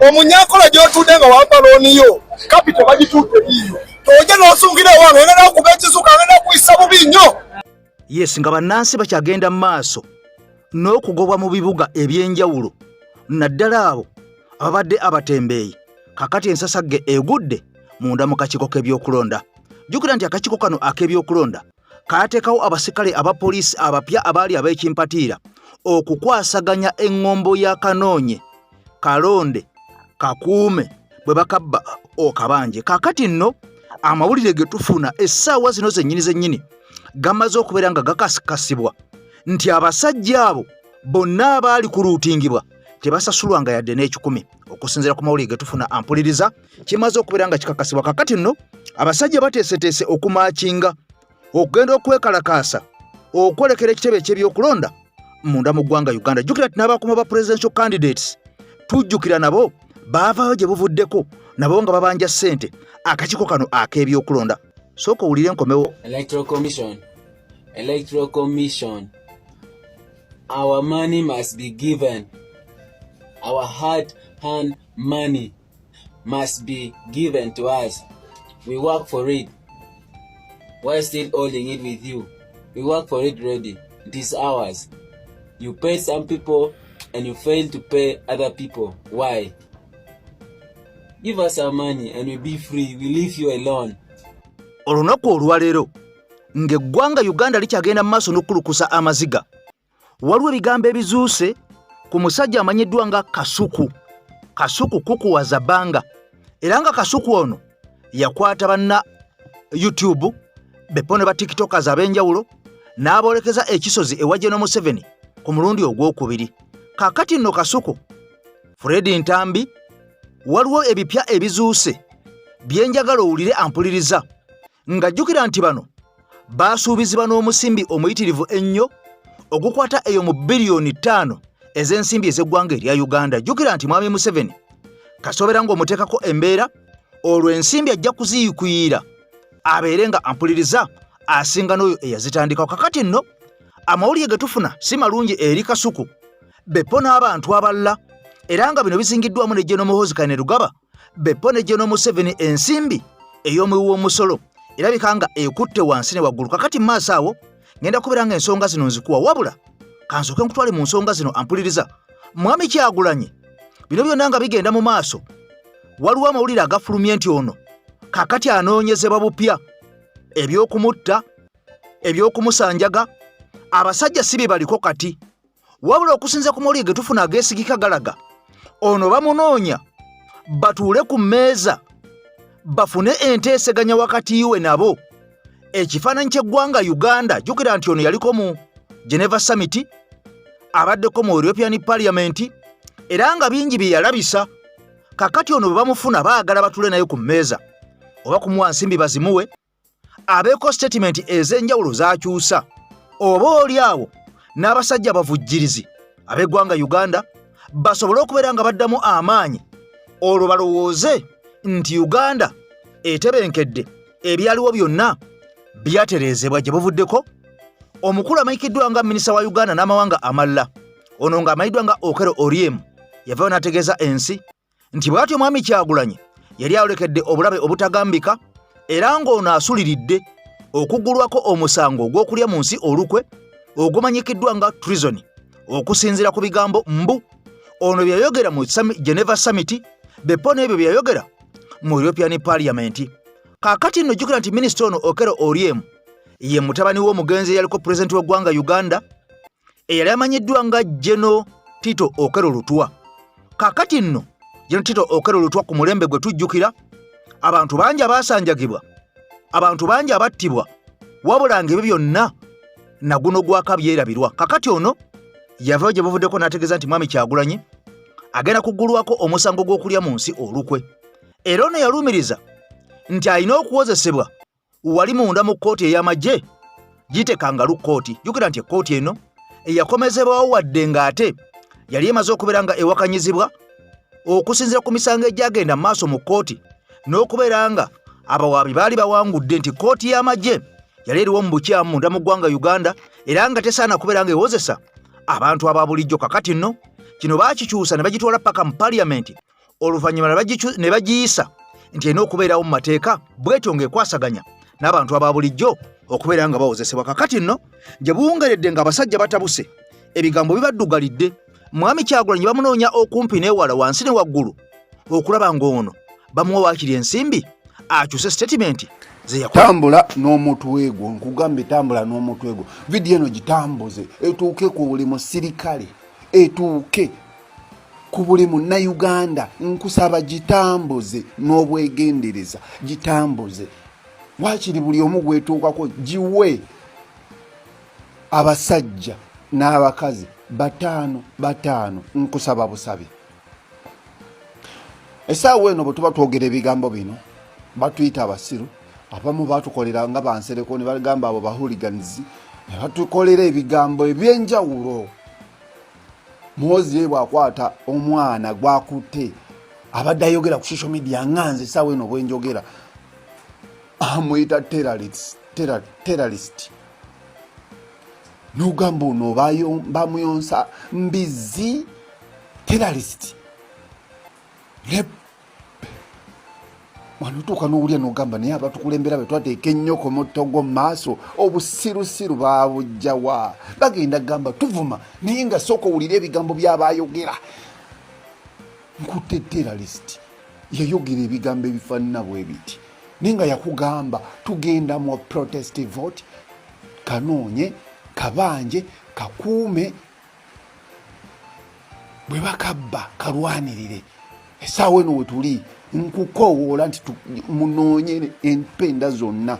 omunyakola gy'otudde nga wampalooniyo kapito bagituudde iyo toja n'osungira wange ngenda okuba ekisuka ngenda kuyisa bubi nnyo. Yes, nga bannansi bakyagenda mu maaso n'okugobwa mu bibuga eby'enjawulo naddala abo ababadde abatembeeyi. Kakati ensasagge egudde munda mu kakiiko k'ebyokulonda. Jjukira nti akakiiko kano ak'ebyokulonda kaateekawo abasikale abapoliisi abapya abaali ab'ekimpatiira okukwasaganya eŋŋombo ya Kanoonye, Kalonde, Kakuume bwe bakabba okabanje. Kakati nno amawulire ge tufuna essaawa zino zennyini gamaze okubeera nga gakasikasibwa nti abasajja abo bonna abaali ku luutingibwa tebasasulwanga yadde n'ekikumi. Okusinziira ku mawulire ge tufuna ampuliriza kimaze okubeera nga kikakasibwa. Kakati nno abasajja bateeseteese okumaakinga okugenda okwekalakaasa okwolekera ekitebe eky'ebyokulonda munda mu ggwanga Uganda. Jjukira nti n'abakuuma ba presidential candidates tujjukira nabo baavaayo gye buvuddeko nabo nga babanja ssente akakiiko kano ak'ebyokulonda. Sooka owulire enkomewo. Electoral Commission. Our money must be given. Our hard-earned money must be given to us. We work for it. Why still holding it with you? We work for it already. It is ours. You paid some people and you failed to pay other people. Why? Give us our money and we'll be free. We leave you alone. Olunaku olwaleero ng'eggwanga Uganda likyagenda mu maaso n'okulukusa amaziga, waliwo ebigambo ebizuuse ku musajja amanyiddwa nga Kasuku kukuwaza bbanga. Era nga Kasuku ono yakwata banna YouTube bepo ne ba TikTokers ab'enjawulo n'aboolekeza ekisozi ewa General Museveni ku mulundi ogwokubiri. Kakati nno Kasuku, Fred Ntambi, waliwo ebipya ebizuuse byenjagala owulire ampuliriza. Nga jjukira nti bano baasuubizibwa n'omusimbi omuyitirivu ennyo ogukwata eyo mu biliyoni 5 ez'ensimbi ez'eggwanga erya Uganda. Jjukira nti Mwami Museveni kasobera ng'omuteekako embeera olwo ensimbi ajja kuziyikuyira abeere nga ampuliriza asinga n'oyo eyazitandikawo. Kakati nno amawulire ge tufuna si malungi eri Kasuku bepo n'abantu abalala, era nga bino bizingiddwamu ne General Muhoozi Kainerugaba bepo ne General Museveni ensimbi ey'omuwi w'omusolo erabika nga ekutte wansi ne waggulu. Kakati mu maaso awo ngenda kubeera nga ensonga zino nzikuwa, wabula kansooke nkutwale mu nsonga zino ampuliriza. Mwami Kyagulanyi bino byonna nga bigenda mu maaso, waliwo amawulire agafulumye nti ono kakati anoonyezebwa bupya eby'okumutta, eby'okumusanjaga. Abasajja si bye baliko kati, wabula okusinza ku mawulire ge tufuna ageesigika galaga ono bamunoonya batuule ku mmeeza bafune enteeseganya wakati we nabo. Ekifaananyi ky'eggwanga Uganda, jjukira nti ono yaliko mu Geneva Summit, abaddeko mu European Parliament, era nga bingi bye yalabisa. Kakati ono bwe bamufuna baagala batuule naye ku mmeeza oba kumuwa nsimbi bazimuwe, abeeko statement ez'enjawulo z'akyusa, oba oli awo n'abasajja abavujjirizi ab'eggwanga Uganda basobole okubeera nga baddamu amaanyi, olwo balowooze nti Uganda etebenkedde, ebyaliwo byonna byatereezebwa gye buvuddeko. Omukulu amanyikiddwa nga minisita wa Uganda n'amawanga amalala, ono nga amanyiddwa nga Okello Oryem, yavaayo n'ategeeza ensi nti bw'atyo Mwami Kyagulanyi yali ayolekedde obulabe obutagambika, era ng'ono asuliridde okuggulwako omusango ogw'okulya mu nsi olukwe ogumanyikiddwa nga treason. Okusinziira ku bigambo mbu ono bye yayogera mu Geneva Summit, bepo n'ebyo bye yayogera mu European Parliament. Kakati nno jjukira nti minisita ono Okello Oryem ye mutabani w'omugenzi eyaliko pulezidenti w'eggwanga Uganda eyali amanyiddwa nga General Tito Okello Lutwa. Kakati nno General Tito Okello Lutwa ku mulembe gwe tujjukira, abantu bangi abaasanjagibwa, abantu bangi abattibwa, wabula ng'ebyo byonna naguno gwaka byerabirwa. Kakati ono yavaayo gye buvuddeko n'ategeeza nti Mwami Kyagulanyi agenda kuggulwako omusango gw'okulya mu nsi olukwe. Era ono yaluumiriza nti alina okuwozesebwa wali munda mu kkooti ey'amagye giyite Kangalu kkooti. Jjukira nti ekkooti eno eyakomezebwawo wadde ng'ate yali emaze okubeera nga ewakanyizibwa okusinziira ku misango egyagenda mu maaso mu kkooti, n'okubeera nga abawaabi baali bawangudde nti kkooti y'amagye yali eriwo mu bukyamu munda mu ggwanga Uganda, era nga tesaana kubeera nga ewozesa abantu aba bulijjo. Kakati nno kino baakikyusa ne bagitwala paka mu Parliament oluvannyuma ne bagiyisa nti erina okubeerawo mu mateeka bwetyo ng'ekwasaganya n'abantu aba bulijjo okubeera nga bawozesebwa. Kakati nno gye buwungeredde ng'abasajja batabuse, ebigambo bibaddugalidde, Mwami Kyagulanyi bamunoonya okumpi n'ewala, wansi ne waggulu, okulaba ng'ono bamuwa waakiri ensimbi akyuse statement ze yakola. Tambula n'omutwe gwo, nkugambe tambula n'omutwe gwo. Vidiyo eno gitambuze etuuke ku buli musirikale, etuuke ku buli munnayuganda. Nkusaba gitambuze n'obwegendereza, gitambuze. Waakiri buli omu gwetuukako giwe abasajja n'abakazi 5 nkusaba busabe. Essaawa eno bwe tuba twogera ebigambo bino batuyita abasiru, abamu batukolera nga bansereko ne bagamba abo bahooligans, ne batukolera ebigambo ebyenjawulo. Muhozi ye bwakwata omwana gwakutte abadde ayogera ku social media nganze essaawa eno bwenjogera amuyita terrorist. N'ogamba ono bamuyonsa mbizi terrorist. Wanutuuka n'owulya n'ogamba naye abatukulembera be twateeka ennyoko mutogo mu maaso, obusirusiru baabujjawa. Bagenda gamba tuvuma naye nga sooka owulira ebigambo by'abayogera. Nkutte terrorist yayogera ebigambo ebifaanana bwe biti, naye nga yakugamba tugenda mu protest vote, kanoonye kabanje kakuume, bwe bakabba kalwanirire. Essaawa eno we tuli nkukoowoola nti munoonye empenda zonna.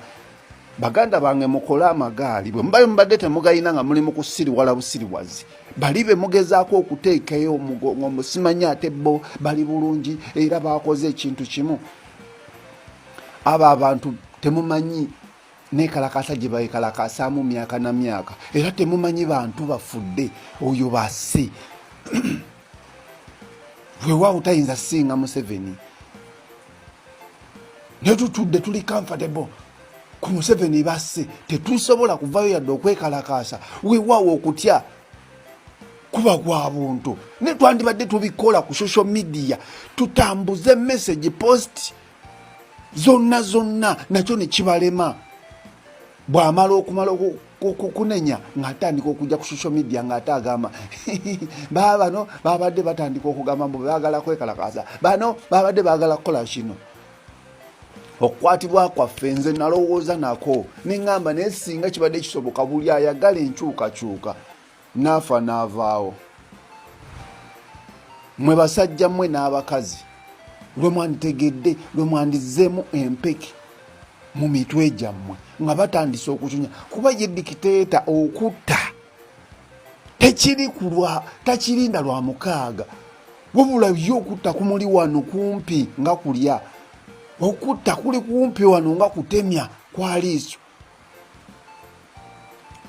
Baganda bange mukole amagaali, bwe mubayo mubadde temugayina nga muli mu kusiriwala busiriwazi, bali be mugezaako okuteekayo omugongo, musimanya ate bo bali bulungi era bakoze ekintu kimu. Abo abantu temumanyi nekalakasa gye bayekalakasaamu myaka na myaka, era temumanyi bantu bafudde oyo basse. Weewaawo tayinza singa Museveni. Ne tutudde tuli comfortable ku Museveni basse, tetusobola kuvayo yadde okwekalakaasa. Weewaawo okutya kuba kwa buntu. Ne twandibadde tubikola ku social media, tutambuze message post zonna nakyo ne kibalema. Bw'amala okumala kunenya ng'atandika okujja ku social media ng'ate agamba bano babadde batandika okugamba mbu baagala kwekalakaasa, bano babadde baagala kukola kino. Okukwatibwa kwaffe nze nalowooza nako ne ŋŋamba naye singa kibadde kisoboka buli ayagala enkyukakyuka naafa n'avaawo. Mwe basajja mmwe n'abakazi lwe mwanditegedde, lwe mwandizzeemu empeke mu mitwe gyammwe nga batandise okutunya, kuba ye dikiteeta okutta takirinda lwa mukaaga, wabula ye okutta kumuli wano kumpi nga kulya, okutta kuli kumpi wano nga kutemya kwa liiso.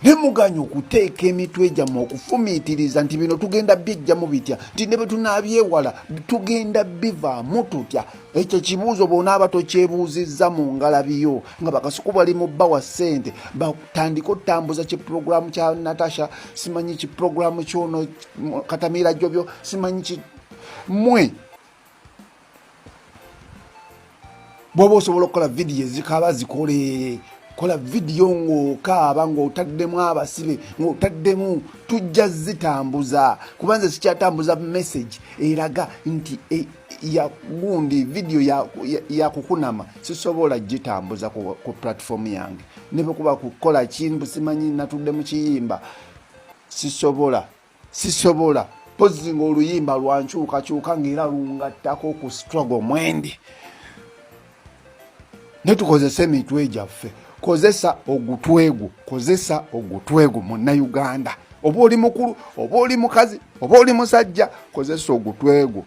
Ne muganya okuteeka emitwe gyammwe okufumiitiriza nti bino tugenda bijjamu bitya, nti ne bwe tunaabyewala tugenda bivaamu tutya. Ekyo kibuuzo bw'onaaba tokyebuuzizza mu ngalabiyo nga bakasuku bali mu bbawa ssente batandika otambuza kiproguramu kya Natasha, simanyi kiproguramu kyono Katamiira Jobyo, simanyi mmwe bw'oba osobola okukola vidiyo ezikaaba zikole. Kola vidiyo ng'okaaba ng'otaddemu abasibe ng'otaddemu, tujja zitambuza kuba nze sikyatambuza message eraga nti ya gundi vidiyo ya kukunama sisobola gitambuza ku platform yange. Ne bwe kuba kukola kintu simanyi natudde mu kiyimba sisobola pozi ng'oluyimba lwankyukakyuka ng'era lungattako ku struggle mwendi. Ne tukozesa emitwe gyaffe. Kozesa ogutwegu munnayuganda, oba oli mukulu oba oli mukazi oba oli musajja, kozesa ogutwegu.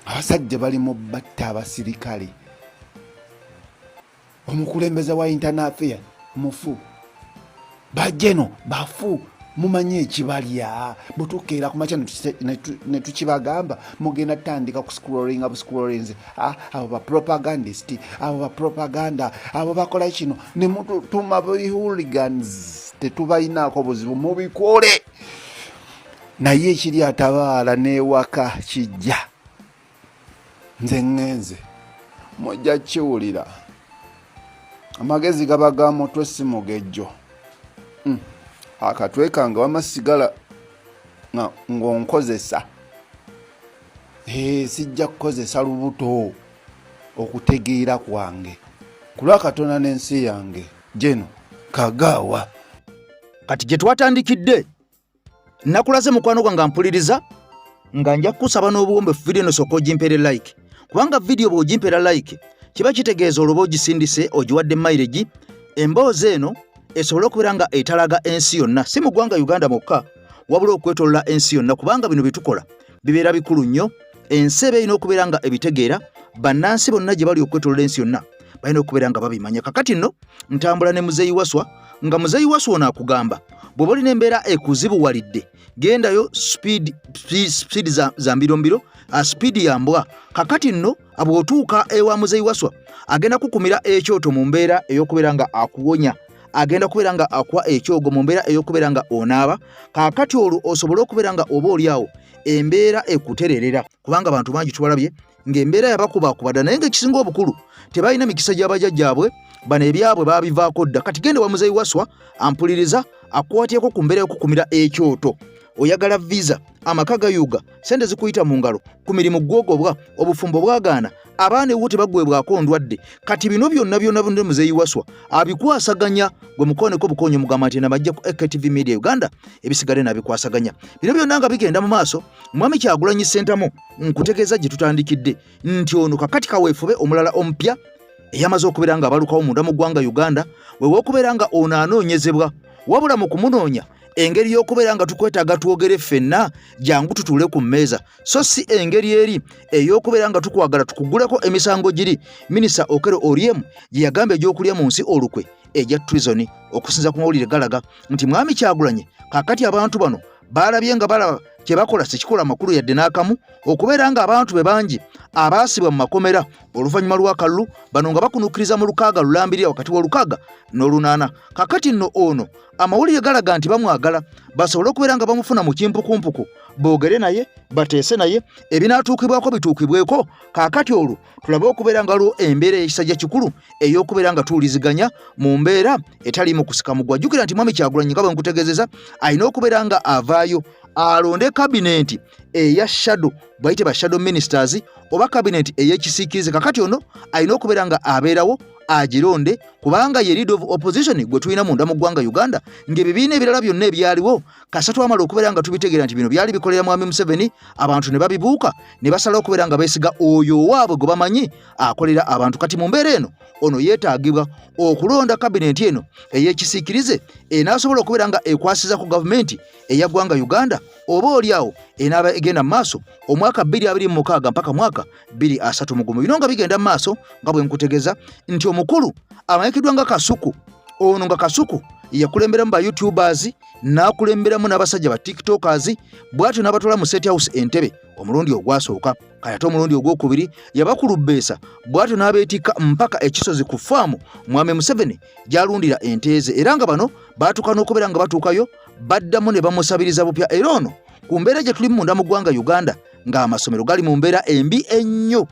Abasajja bali mu batta abasirikale, omukulembeze wa internal affairs mufu, bajeno bafu, mumanyi ekibalya. Butukeera kumakya ne tukibagamba mugenda tandika ku scrolling abo ba propagandist, abo ba propaganda, abo bakola kino ne mutuma hooligans. Tetubayinaako buzibu mubikole, naye ekiri atabaala n'ewaka kijja nze ngenze mujja kiwulira amagezi gaba ga mutwe si mugejjo akatwe kange wama sigala ng'onkozesa sijja kukozesa lubuto okutegeera kwange kulwa Katonda n'ensi yange jeno kagaawa. Kati gye twatandikidde nakulaze mukwano gwange mpuliriza nga nja kusaba n'obuwombe video no soko jimpere like kubanga video bo jimpera like kiba kitegeeza olobo gisindise ojiwadde mileage emboozi eno esobola okubeera nga etalaga ensi yonna si mu ggwanga Uganda mokka wabula okwetolola ensi yonna kubanga bino bitukola bibeera bikulu nnyo ensi erina okubeera nga ebitegeera bannansi bonna gye bali okwetolola ensi yonna balina okubeera nga babimanya. Kakati nno ntambula ne Muzeeyi Waswa nga Muzeeyi Waswa ono akugamba bw'oba olina embeera ekuzibuwalidde gendayo speed za mbirombiro speed ya mbwa. Kakati nno abwotuuka ewa Muzeeyi Waswa agenda kukumira ekyoto mu mbeera ey'okubeera nga akuwonya agenda kubeera nga akwa ekyogo mu mbeera ey'okubeera nga onaaba. Kakati olwo osobole okubeera nga oba oliawo embeera ekutererera kubanga abantu bangi tubalabye ng'embeera yabakubaakubadda naye ng'ekisinga obukulu tebalina mikisa gy'abajjajjaabwe bano ebyabwe baabivaako dda. Kati gende wa Muzeeyi Waswa ampuliriza akwatyeko ku mbeera y'okukumira ekyoto. Oyagala visa amaka gayuga sente zikuyita mu ngalo ku mirimu gwogobwa obufumbo bwagaana abaana ewo tebaggwebwako ndwadde. Kati bino byonna Muzeeyi Waswa abikwasaganya gwe mukooneko bukoonyo mugamba nti nabajja ku AKTV Media Uganda ebisigale nabikwasaganya. Bino byonna nga bigenda mu maaso Mwami Kyagulanyi Ssentamu nkutegeeza gye tutandikidde nti ono kakati kaweefube omulala omupya eyamaze okubeera nga abalukawo munda mu ggwanga Uganda wewe okubeera nga ono anoonyezebwa wabula mu kumunoonya engeri y'okubeera nga tukwetaaga twogere ffenna jangu tutuule ku mmeeza so si engeri eri ey'okubeera nga tukwagala tukuguleko emisango giri Minisita Okello Oryem gye yagamba egy'okulya mu nsi olukwe ejja treason okusinza ku mawulire galaga nti Mwami Kyagulanyi kakati abantu bano balabye nga balaba kye bakola sikikola makulu yadde n'akamu okubeera nga abantu be bangi abaasibwa mu makomera oluvannyuma lw'akalulu bano nga bakunukkiriza mu lukaaga lulambirira wakati w'olukaaga n'olunaana. Kakati nno ono amawulire galaga nti bamwagala basobole okubeera nga bamufuna mu kimpukumpuku boogere naye bateese naye ebinaatuukibwako bituukibweko. Kakati olwo tulabe okubeera nga waliwo embeera ey'ekisajja kikulu ey'okubeera nga tuwuliziganya mu mbeera etaliimu kusika mugwa. Jjukira nti Mwami Kyagulanyi nga bwe nkutegeezeza alina okubeera nga avaayo alonde kabinenti eya shadow bayite ba shadow ministers oba kabinenti ey'ekisiikirize. Kakati ono alina okubeera nga abeerawo agironde kubanga ye leader of opposition gwe tulina munda mu ggwanga Uganda ng'ebibiina ebirala byonna ebyaliwo kasatu amala okubeera nga tubitegeera nti bino byali bikolera Mwami Museveni abantu ne babibuuka ne basalawo okubeera nga beesiga oyo owaabwe gwe bamanyi akolera abantu. Kati mu mbeera eno ono yeetaagibwa okulonda kabinenti eno ey'ekisiikirize enaasobola okubeera nga ekwasiza ku gavumenti eya ggwanga Uganda oba oliawo enaaba egenda mu maaso omwaka 2026 mpaka mwaka 2031. Bino nga bigenda mu maaso nga bwe nkutegeeza nti omukulu amanyikiddwa nga Kasuku ono nga Kasuku yakulemberamu ba YouTubers n'akulemberamu n'abasajja ba TikTokers bw'atyo n'abatwala mu State House Entebbe omulundi ogwasooka kati ate omulundi ogwokubiri yabakulubbeesa bw'atyo n'abeetikka mpaka ekisozi ku faamu Mwami Museveni gy'alundira ente ze era nga bano baatuuka n'okubeera nga batuukayo baddamu ne bamusabiriza bupya. Era ono ku mbeera gye tuli munda mu ggwanga Uganda ng'amasomero gali mu mbeera embi ennyo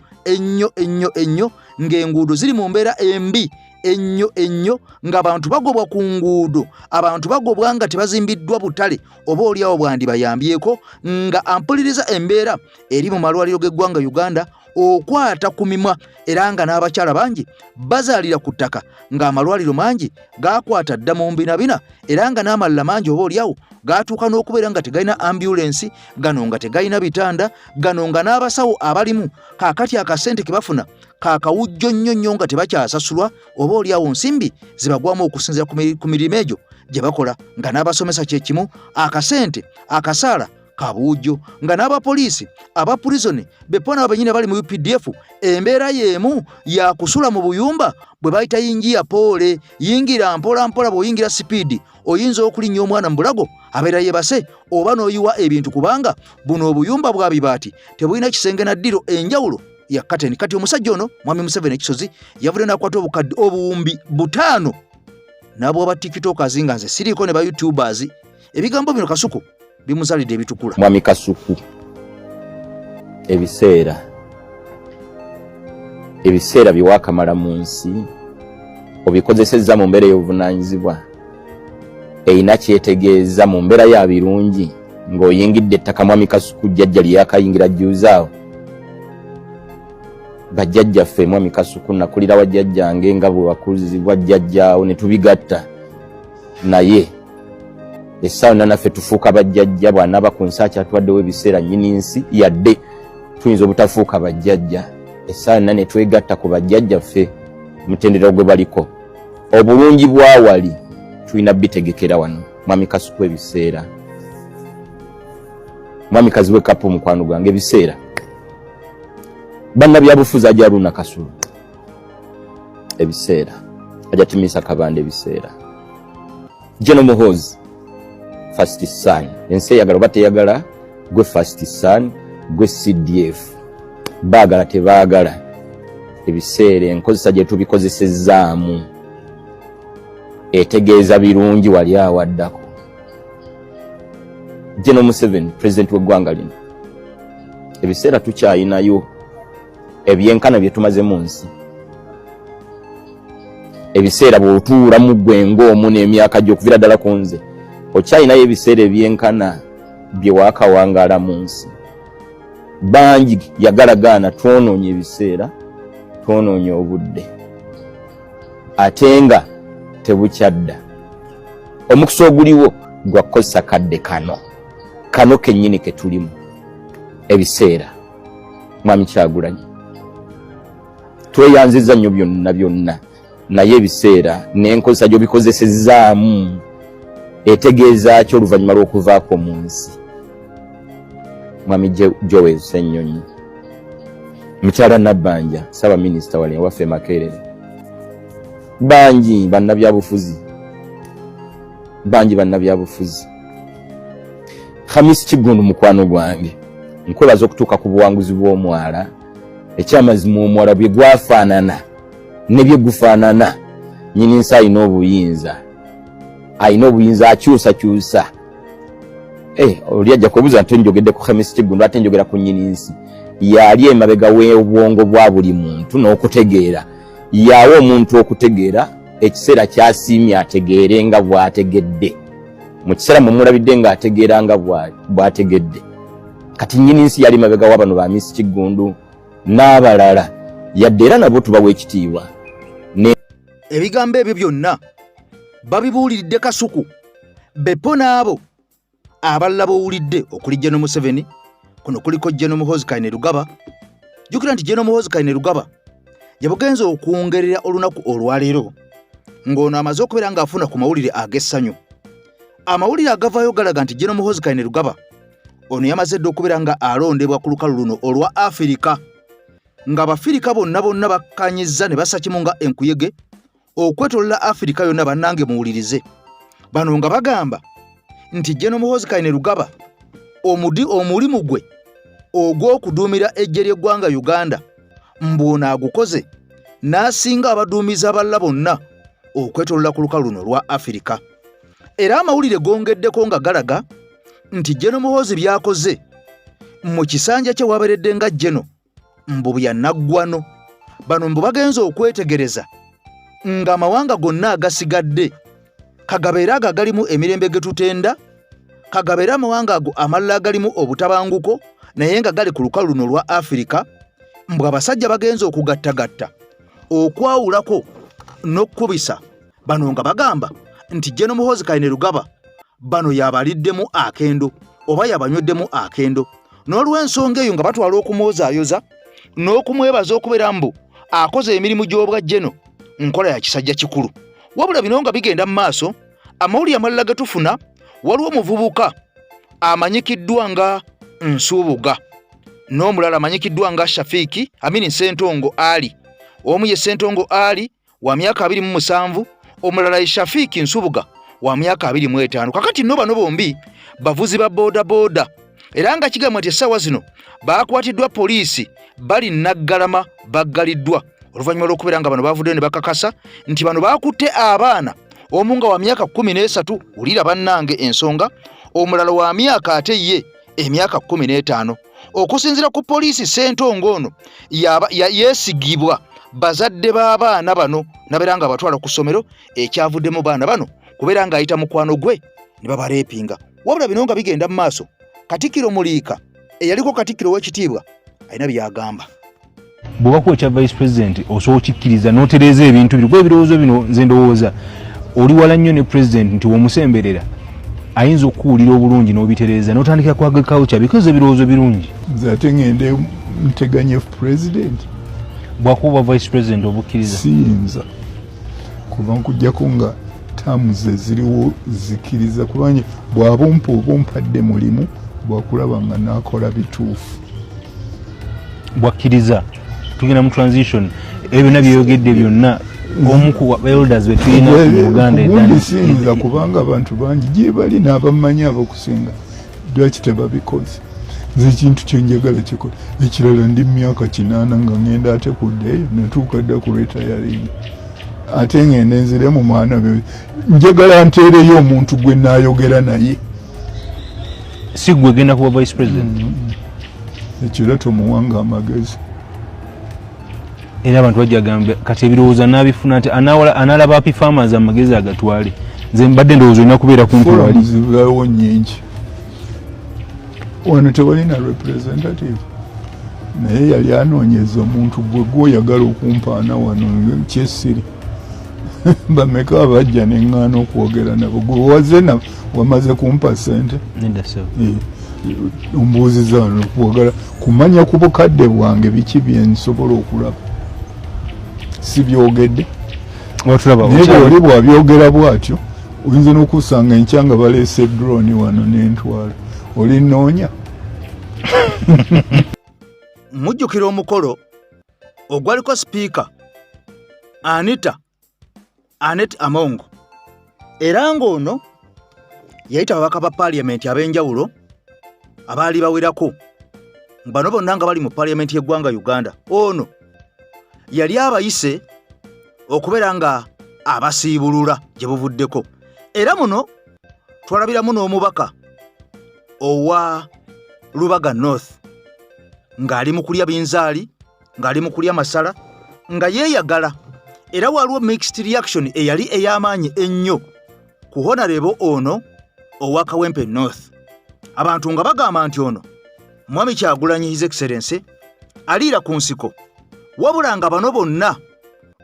ng'enguudo ziri mu mbeera embi ennyo ng'abantu bagobwa ku nguudo abantu bagobwa nga tebazimbiddwa butale oba oliawo bwandibayambyeko nga ampuliriza embeera eri mu malwaliro g'eggwanga Uganda okwata ku mimwa era nga n'abakyala bangi bazaalira ku ttaka ng'amalwaliro mangi gaakwata dda mu mbinabina era nga n'amalala mangi oba oliawo gaatuuka n'okubeera nga tegalina ambulensi gano nga tegalina bitanda gano nga n'abasawo abalimu kaakati akasente ke bafuna kaakawujjo nnyo nga tebakyasasulwa oba oliawo nsimbi zibagwamu okusinzira ku mirimu egyo gye bakola nga n'abasomesa kye kimu akasente akasaala kabuujjo nga n'abapoliisi abapurizoni bepona abenyine bali mu UPDF embeera y'emu yakusula mu buyumba bwe bayita yingiya poole yingira mpola bw'oyingira sipiidi oyinza okulinnya omwana mu bulago abeera yebase oba n'oyiwa ebintu kubanga buno obuyumba bwa bibaati tebulina kisenge na ddiro enjawulo ya kateni. Kati omusajja ono Mwami Museveni ekisozi yavudde n'akwata obukadde obuwumbi 5 n'abo ba TikTokers nga nze siriiko ne ba YouTubers ebigambo bino Kasuku bimuzalidde ebitukula. Mwami Kasuku ebiseera ebiseera byewakamala mu nsi obikozesezza mu mbeera y'obuvunaanyizibwa eyina kyetegeeza mu mbeera ya birungi ng'oyingidde ettaka Mwami Kasuku jjajja lye yakayingira jjuuzaawo. Bajjajjaffe Mwami Kasuku nakulira wa jjajjange nga bwe wakuzibwa jjajjaawo ne tubigatta naye essaawa naffe tufuuka bajjajja bw'anaaba ku nsi akyatwaddewo ebiseera nnyini nsi yadde tuyinza obutafuuka bajjajja essaawa ne twegatta ku bajjajjaffe mutendera gwe baliko. Obulungi bwawali tulina bitegekera wano Mwami Kasuku ebiseera. Mwami Kaziwe Kapu mukwano gwange ebiseera bannabyabufuzi ajja Aruna Kasulu ebiseera ajja Timisa Kabanda ebiseera General Muhoozi First Son ensi eyagala oba teyagala gwe First Son gwe CDF baagala tebaagala ebiseera enkozesa gye tubikozesezaamu etegeeza birungi wali awaddako. General Museveni president w'eggwanga lino ebiseera tukyayinayo ebyenkana bye tumaze mu nsi. Ebiseera bw'otuula mu ggwe ng'omu n'emyaka gy'okuvira ddala ku nze okyayinayo ebiseera ebyenkana bye waakawangaala mu nsi. Bangi yagalagaana twonoonye ebiseera twonoonye obudde ate nga tebukyadda. Omukisa oguliwo gwa kukozesa kadde kano kennyini ke tulimu ebiseera. Mwami Kyagulanyi tweyanziza nnyo byonna naye ebiseera n'enkozesa gy'obikozesezaamu etegeeza ki oluvannyuma lw'okuvaako mu nsi. Mwami Joel Ssennyonyi Mukyala Nabbanja Ssaaba Minisita wali waffe Makerere bangi bannabyabufuzi Khamisi Kigundu mukwano gwange nkwebaza okutuuka ku buwanguzi bw'omwala ekyamazima omwala bye gwafaanana ne bye gufaanana nnyini nsi alina obuyinza akyusa oli ajja kwebuuza nti njogedde ku Khamisi Kigundu ate njogera ku nnyini nsi yali emabega w'obwongo bwa buli muntu n'okutegeera yawa omuntu okutegeera ekiseera kyasiimye ategeere nga bw'ategedde mu kiseera mwe mulabidde ng'ategeera nga bw'ategedde. Kati nnyini nsi yali mabega wa bano ba Miss Kigundu n'abalala yadde era nabo tubawa ekitiibwa. Ebigambo ebyo byonna babibuuliridde Kasuku bepo n'abo abalala b'owulidde okuli General Museveni kuno kuliko General Muhoozi Kainerugaba. Jjukira nti General Muhoozi Kainerugaba yabugenza okwongerera olunaku olwaleero ng'ono amaze okubeera ng'afuna ku mawulire ag'essanyu. Amawulire agavaayo galaga nti General Muhoozi Kainerugaba ono yamaze dde okubeera nga alondebwa ku lukalu luno olwa Afirika ng'Abafirika bonna bakkanyizza ne bassa kimu nga enkuyege okwetolola Afirika yonna bannange muwulirize. Bano nga bagamba nti General Muhoozi Kainerugaba omulimu gwe ogw'okuduumira eggye ly'eggwanga Uganda mbuuna agukoze n'asinga abaduumizi abalala bonna okwetolola ku lukalu luno lwa Afirika. Era amawulire gongeddeko nga galaga nti General Muhoozi byakoze mu kisanja kye waberedde nga General mbu yannaggwano. Bano mbu bagenza okwetegereza ng'amawanga gonna agasigadde kagabeera ago agalimu emirembe getutenda, kagabeera amawanga ago amalala agalimu obutabanguko naye nga gali ku lukalu luno lwa Afirika, mbu abasajja bagenza okugattagatta okwawulako n'okkubisa. Bano nga bagamba nti General Muhoozi Kainerugaba bano yabaliddemu akendo oba yabanyweddemu akendo, n'olw'ensonga eyo nga batwala okumwozaayoza n'okumwebaza okubeera mbu akoze emirimu gy'obwa General nkola ya kisajja kikulu. Wabula bino nga bigenda mu maaso, amawulire amalala getufuna waliwo omuvubuka amanyikiddwa nga Nsuubuga n'omulala amanyikiddwa nga Shafiiki Ssentongo Ali. Omu ye Ssentongo Ali wa myaka 27, omulala ye Shafiiki Nsuubuga wa myaka 25. Kakati no bano bombi bavuzi ba boda era nga kigambwa nti essaawa zino baakwatiddwa poliisi bali Naggalama baggaliddwa oluvannyuma lw'okubeera nga bano bavuddeyo ne bakakasa nti bano baakutte abaana omu nga wa myaka 13 ulira bannange ensonga, omulala wa myaka ate ye emyaka 15. Okusinziira ku poliisi Ssentongo ono yeesigibwa bazadde b'abaana bano nabeera nga abatwala ku ssomero ekyavuddemu baana bano kubeera ng'ayita mukwano gwe ne babareepinga. Wabula bino nga bigenda mu maaso, Katikkiro Muliika eyaliko Katikkiro w'ekitiibwa alina byagamba. Bw'oba ekya vice president osobola okikkiriza n'otereeza ebintu bino. Kuba ebirowoozo bino nze ndowooza oli wala nnyo ne president nti w'omusemberera ayinza okuwulira obulungi n'obitereeza n'otandikira ku agriculture because ebirowoozo birungi. Nze ate ngende nteganye president. Bw'akuba vice president obukkiriza? Siyinza kuba nkujjako nga tamuze ziriwo zikiriza kubanga bw'aba ompadde mulimu bwakulaba nga nakola bituufu. Bwakkiriza tugenda mu transition ebyo nabyeyogedde byonna omu ku elders betulina mu Uganda ubundi siyinza kubanga abantu bangi gye bali n'abamanyi abakusinga lwaki tebabikoze. Nze ekintu kyenjagala kikola ekirala ndi myaka 8 nga ngenda ate kuddeeyo natuuka dda ku retiring ate ngende nzire mu mwana be njagala nteereyo omuntu gwe naayogera naye si gwe genda kuba vice president. Ekiro tomuwanga amagezi. Era abantu bajagamba kati ebirowooza n'abifuna nti analaba happy farmers amagezi agatwale. Nze mbadde ndowooza olina kubeera kumpi wali. Zibawo nnyingi. Wano tewalina representative. Naye yali anoonyeza omuntu gwe gw'oyagala okumpaana wano kyesiri. Bameka abajja n'eŋŋaana okwogera nabo. Gwe waze wamaze kumpa ssente. Nedda ssebo. Ombuuziza wano okwogera kumanya ku bukadde bwange biki bye nsobola okulaba. Si byogedde. Naye oli bw'abyogera bw'atyo oyinza n'okusanga enkya nga baleese drone wano n'entwala. Olinoonya. Mujjukira omukolo ogwaliko sipiika Annette Amongo era ng'ono yayita ababaka ba paaliyamenti ab'enjawulo abaali bawerako bano bonna nga bali mu paaliyamenti y'eggwanga Uganda. Ono yali abayise okubeera nga abasiibulula gye buvuddeko era muno twalabiramu n'omubaka owa Lubaga North ng'ali mu kulya binzaali ng'ali mu kulya masala nga yeeyagala era waliwo mixed reaction eyali ey'amaanyi ennyo ku Honorable ono owa Kawempe North. Abantu nga bagamba nti ono Mwami Kyagulanyi His Excellency aliira ku nsiko wabula nga bano bonna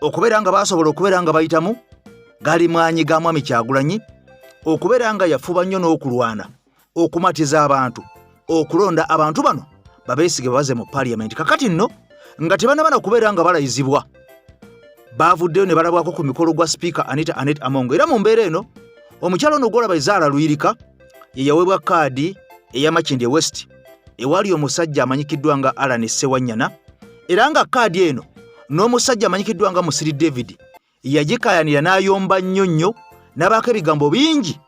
okubeera nga basobola okubeera nga bayitamu gali mwanyi ga Mwami Kyagulanyi okubeera nga yafuba nnyo n'okulwana okumatiza abantu okulonda abantu bano babeesige baze mu paaliyamenti. Kakati nno nga tebanabana kubeera nga balayizibwa baavuddeyo ne balabwako ku mikolo gwa sipiika Annette Amongo. Era mu mbeera eno omukyalo ono gwolaba Ezaala Luyirika ye yaweebwa kaadi eya Makindye West ewali omusajja amanyikiddwa nga Alan Sewanyana era nga kaadi eno n'omusajja amanyikiddwa nga Musiri David yagikayanira n'ayomba nnyo n'abaako ebigambo bingi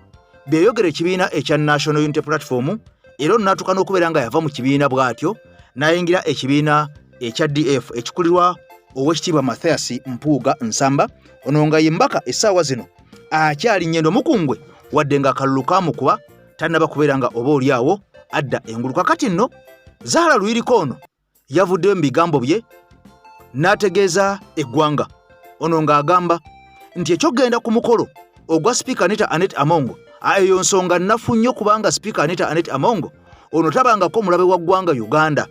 byeyogera ekibiina ekya National Unity Platform era n'atuuka n'okubeera nga yava mu kibiina bw'atyo n'ayingira ekibiina ekya DF ekikulirwa Oweekitiibwa Mathias Mpuuga Nsamba. Ono nga yembaka essaawa zino akyali nnyendo mukungwe wadde nga akalulu kaamukuba tannaba kubeera nga oba oli awo adda engulu. Kakati nno Zaala Luyirika ono yavuddeyo mu bigambo bye n'ategeeza eggwanga. Ono ng'agamba nti ekyogenda ku mukolo ogwa sipiika Annette Amongo eyo nsonga nnafu nnyo kubanga sipiika Annette Amongo ono tabangako omulabe wa ggwanga Uganda.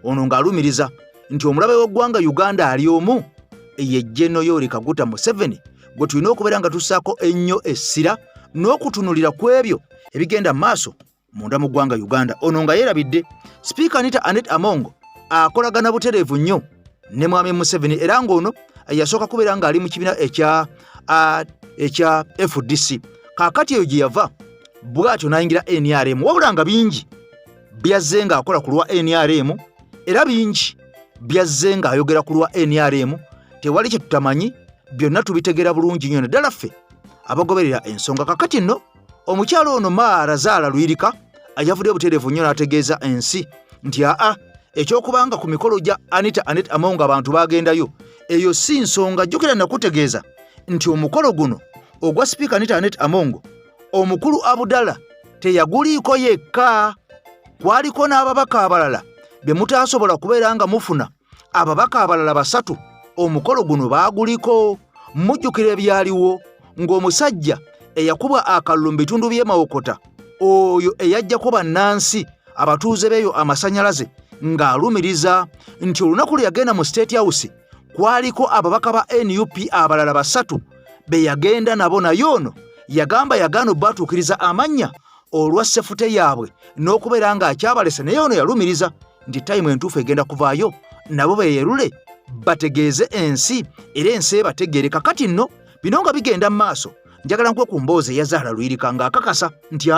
Ono ng'alumiriza nti omulabe wa ggwanga Uganda ali omu ye General Yoweri Kaguta Museveni gwe tulina okubeera nga tussaako ennyo essira n'okutunulira ku ebyo ebigenda maaso munda mu ggwanga Uganda. Ono nga yeerabidde sipiika Annette Amongo akolagana butereevu nnyo ne Mwami Museveni era ng'ono yasooka kubeera ng'ali mu kibiina ekya FDC. Kaakati eyo gye yava bw'atyo n'ayingira NRM wabula nga bingi byazze ng'akola ku lwa NRM era bingi byazze ng'ayogera ku lwa NRM tewali kye tutamanyi byonna tubitegeera bulungi nnyo naddala ffe abagoberera ensonga. Kakati nno omukyalo ono Maara Zaala Luyirika ayavudde butereevu nnyo n'ategeeza ensi nti ekyokubanga ku mikolo gya Annette Amongo abantu bagendayo eyo si nsonga. Jjukira nakutegeeza nti omukolo guno ogwa sipiika Annette Amongo omukulu Abudala teyaguliiko yekka, kwaliko n'ababaka abalala be mutaasobola kubeera nga mufuna ababaka abalala 3 omukolo guno baaguliko. Mujjukira ebyaliwo ng'omusajja eyakubwa akalulu mu bitundu by'e Mawokota, oyo eyajjako bannansi abatuuze b'eyo amasannyalaze ng'alumiriza nti olunaku lwe yagenda mu State House kwaliko ababaka ba NUP abalala 3 be yagenda nabo, naye ono yagamba yagaana obbatuukiriza amannya olwa ssefute yaabwe n'okubeera ng'akyabalese, naye ono yalumiriza nti tayimu entuufu egenda kuvaayo nabo beeyerule bategeeze ensi era ensi ebategeere. Kakati nno bino nga bigenda mu maaso, njagala nkwe ku mboozi eyazaala Luyirika ng'akakasa nti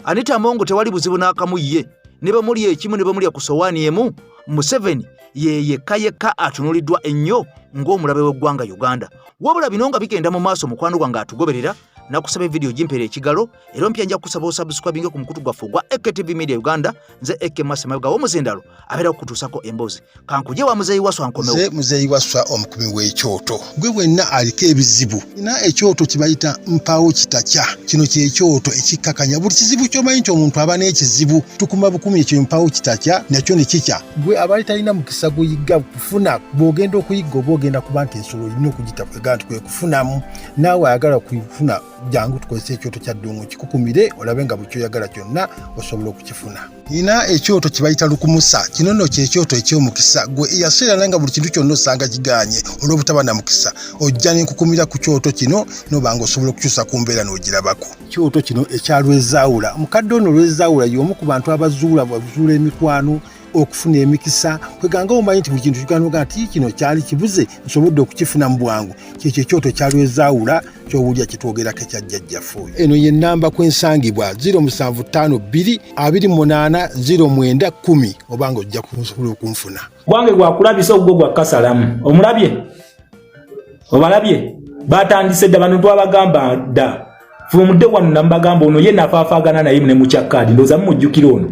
Anita Among tewali buzibu n'akamu ye, ne bwe muli ekimu ne bwe muli ku sowaani emu, Museveni ye yekka atunuliddwa ennyo ng'omulabe w'eggwanga Uganda. Wabula bino nga bigenda mu maaso, mukwano gwange atugoberera nakusaba video jimpeera ekigalo, era mpya nja kusaba osubscribinge ku mukutu gwaffe gwa EKTV Media Uganda. Nze Eke Masemabega w'omuzindalo abeera okutuusako emboozi. Kankuje wa muzeeyi waswa nkomewo. Nze muzeeyi waswa omukumi w'ekyoto. Gwe wenna aliko ebizibu. Ina ekyoto kibayita mpaawo kitakya. Kino kyekyoto ekikkakanya buli kizibu ky'omanyi nti omuntu aba n'ekizibu. Tukuma bukumi ekyo mpaawo kitakya nakyo ne kikya. Gwe abali talina mukisa guyigga kufuna bw'ogenda okuyigga oba ogenda kuba nti ensolo olina okugitapega nti kwe kufunamu, naawe ayagala kuyifuna jangu tukozesa ekyoto kya ddungu kikukumire olabe nga bwe kyoyagala kyonna osobola okukifuna. Ina ekyoto kibayita lukumusa. Kino nno kyekyoto eky'omukisa. Gwe yaseera nga buli kintu kyonna osanga kiganye olw'obutaba na mukisa, ojja n'enkukumira ku kyoto kino n'obanga osobola okukyusa ku mbeera n'ogirabako. Kyoto kino ekyalwezaawula. Mukadde ono Lwezaawula y'omu ku bantu abazuula emikwano okufuna emikisa, kweganga omanyi nti buli kintu kiganoga nti kino kyali kibuze nsobodde okukifuna mu bwangu. Kyekyo ekyoto kya Lwezaawula ky'owulira kitwogerako ekyajjajjaffe oyo. Eno ye nnamba kwensangibwa 0752 28 09 10 obanga ojja kusobola okunfuna. Gwange gwakulabisa ogwo gwa kasalamu. Omulabye? Obalabye? Batandise dda bano twabagamba dda. From day one nambagamba ono ye nafaafaagana naye ne mukyakkaadi ndowooza mumujjukira ono.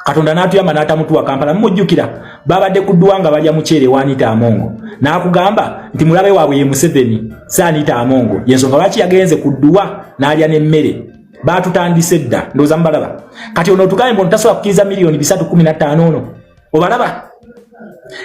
Katonda n'atuyamba n'atamutuwa Kampala mumujjukira. Babadde ku ddwanga balya muceere wa Anita Among. N'akugamba nti mulabe waabwe ye Museveni si Anita Among. Yensonga lwaki yagenze ku ddwa n'alya n'emmere. Baatutandise dda ndowooza mubalaba. Kati ono tugambe mbu tasobola kukkiriza miliyoni 315 ono. Obalaba?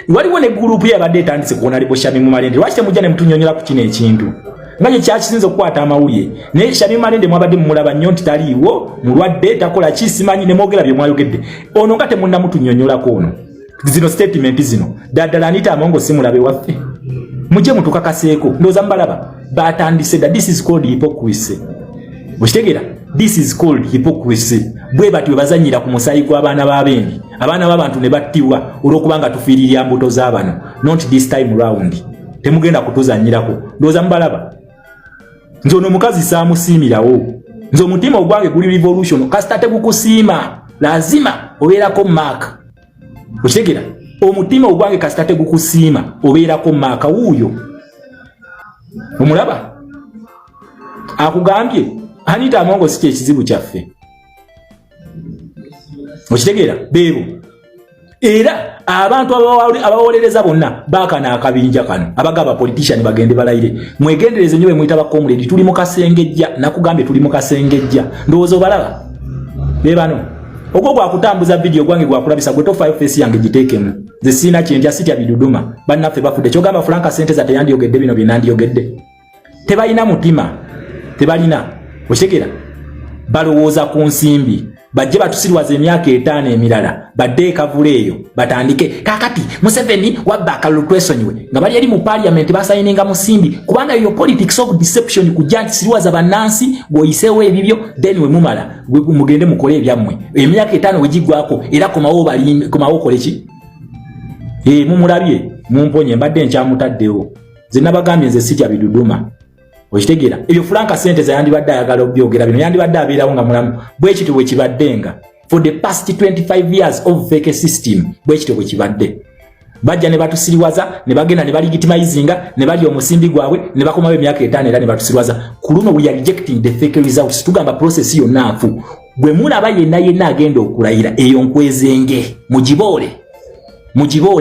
Waliwo ne gurupu yabadde etandise kuwona libo Shamim Malende. Lwaki temujja ne mutunyonyola ku kino ekintu? Ngaye kyakisinze okukwata amawulire. Naye Shamim Malende mwabadde mumulaba nnyo nti taliiwo, mulwadde, takola ki, simanyi ne mwogera bye mwayogedde. Ono nga temunnamutunyonyolako ono. Zino statement zino. Daddala Anita Among simulabe waffe. Mujje mutukakaseeko. Ndowooza mubalaba. Batandise dda. This is called hypocrisy. Okitegeera? This is called hypocrisy. Bwe bati bwe bazannyira ku musaayi gw'abaana b'abendi. Abaana b'abantu ne battibwa olw'okubanga tufiiririra mbuto z'abano. Not this time round. Temugenda kutuzannyirako. Ndowooza mubalaba. Nze ono mukazi saamusiimirawo. Nze omutima ogwange guli revolution. Kasita tegukusiima lazima obeerako mark. Okitegeera? Omutima ogwange kasita tegukusiima obeerako mark wuuyo. Omulaba? Akugambye Anita Among si kyekizibu kyaffe. Okitegeera? Beebo. Era abantu abawolereza bonna baakana akabinja kano abagaba politician bagende balayire mwegendereze nnyo bwe mwitaba comrade tuli mu kasengejja nakugambye tuli mu kasengejja ndowooza obalaba bebano ogwo gwakutambuza video gwange gwakulabisa gwe tofa face yange giteekemu ze sina kyentya sitya biduduma bannaffe bafudde kyogamba Franka Sente za teyandiyogedde bino bye nandiyogedde tebalina mutima tebalina okitegeera balowooza ku nsimbi bajje batusirwaza emyaka 5 emirala badde kavule eyo batandike kakati Museveni wabba akalulu twesonyiwe nga bali eri mu parliament basayininga musimbi kubanga yo politics of deception kujanti sirwaza banansi goyisewo ebibyo then we mumala mugende mukole ebyammwe emyaka 5 wejigwako era komawo koleki mumulabye mumponye mbadde nkyamutaddewo ze nabagambye nze sitya biduduma okitegeera ebyo Franka Sente za yandibadde ayagala obyogera bino yandibadde abeerawo nga mulamu bwe kityo bwe kibaddenga for the past 25 years of fake system bwe kityo bwe kibadde bajja ne batusiriwaza ne bagenda ne balegitimizinga ne bali omusimbi gwabwe ne bakomawo emyaka 5 era ne batusiriwaza kuluno we are rejecting the fake results tugamba process yo naafu gwe mulaba yenna agenda okulayira eyo nkwezenge mugiboole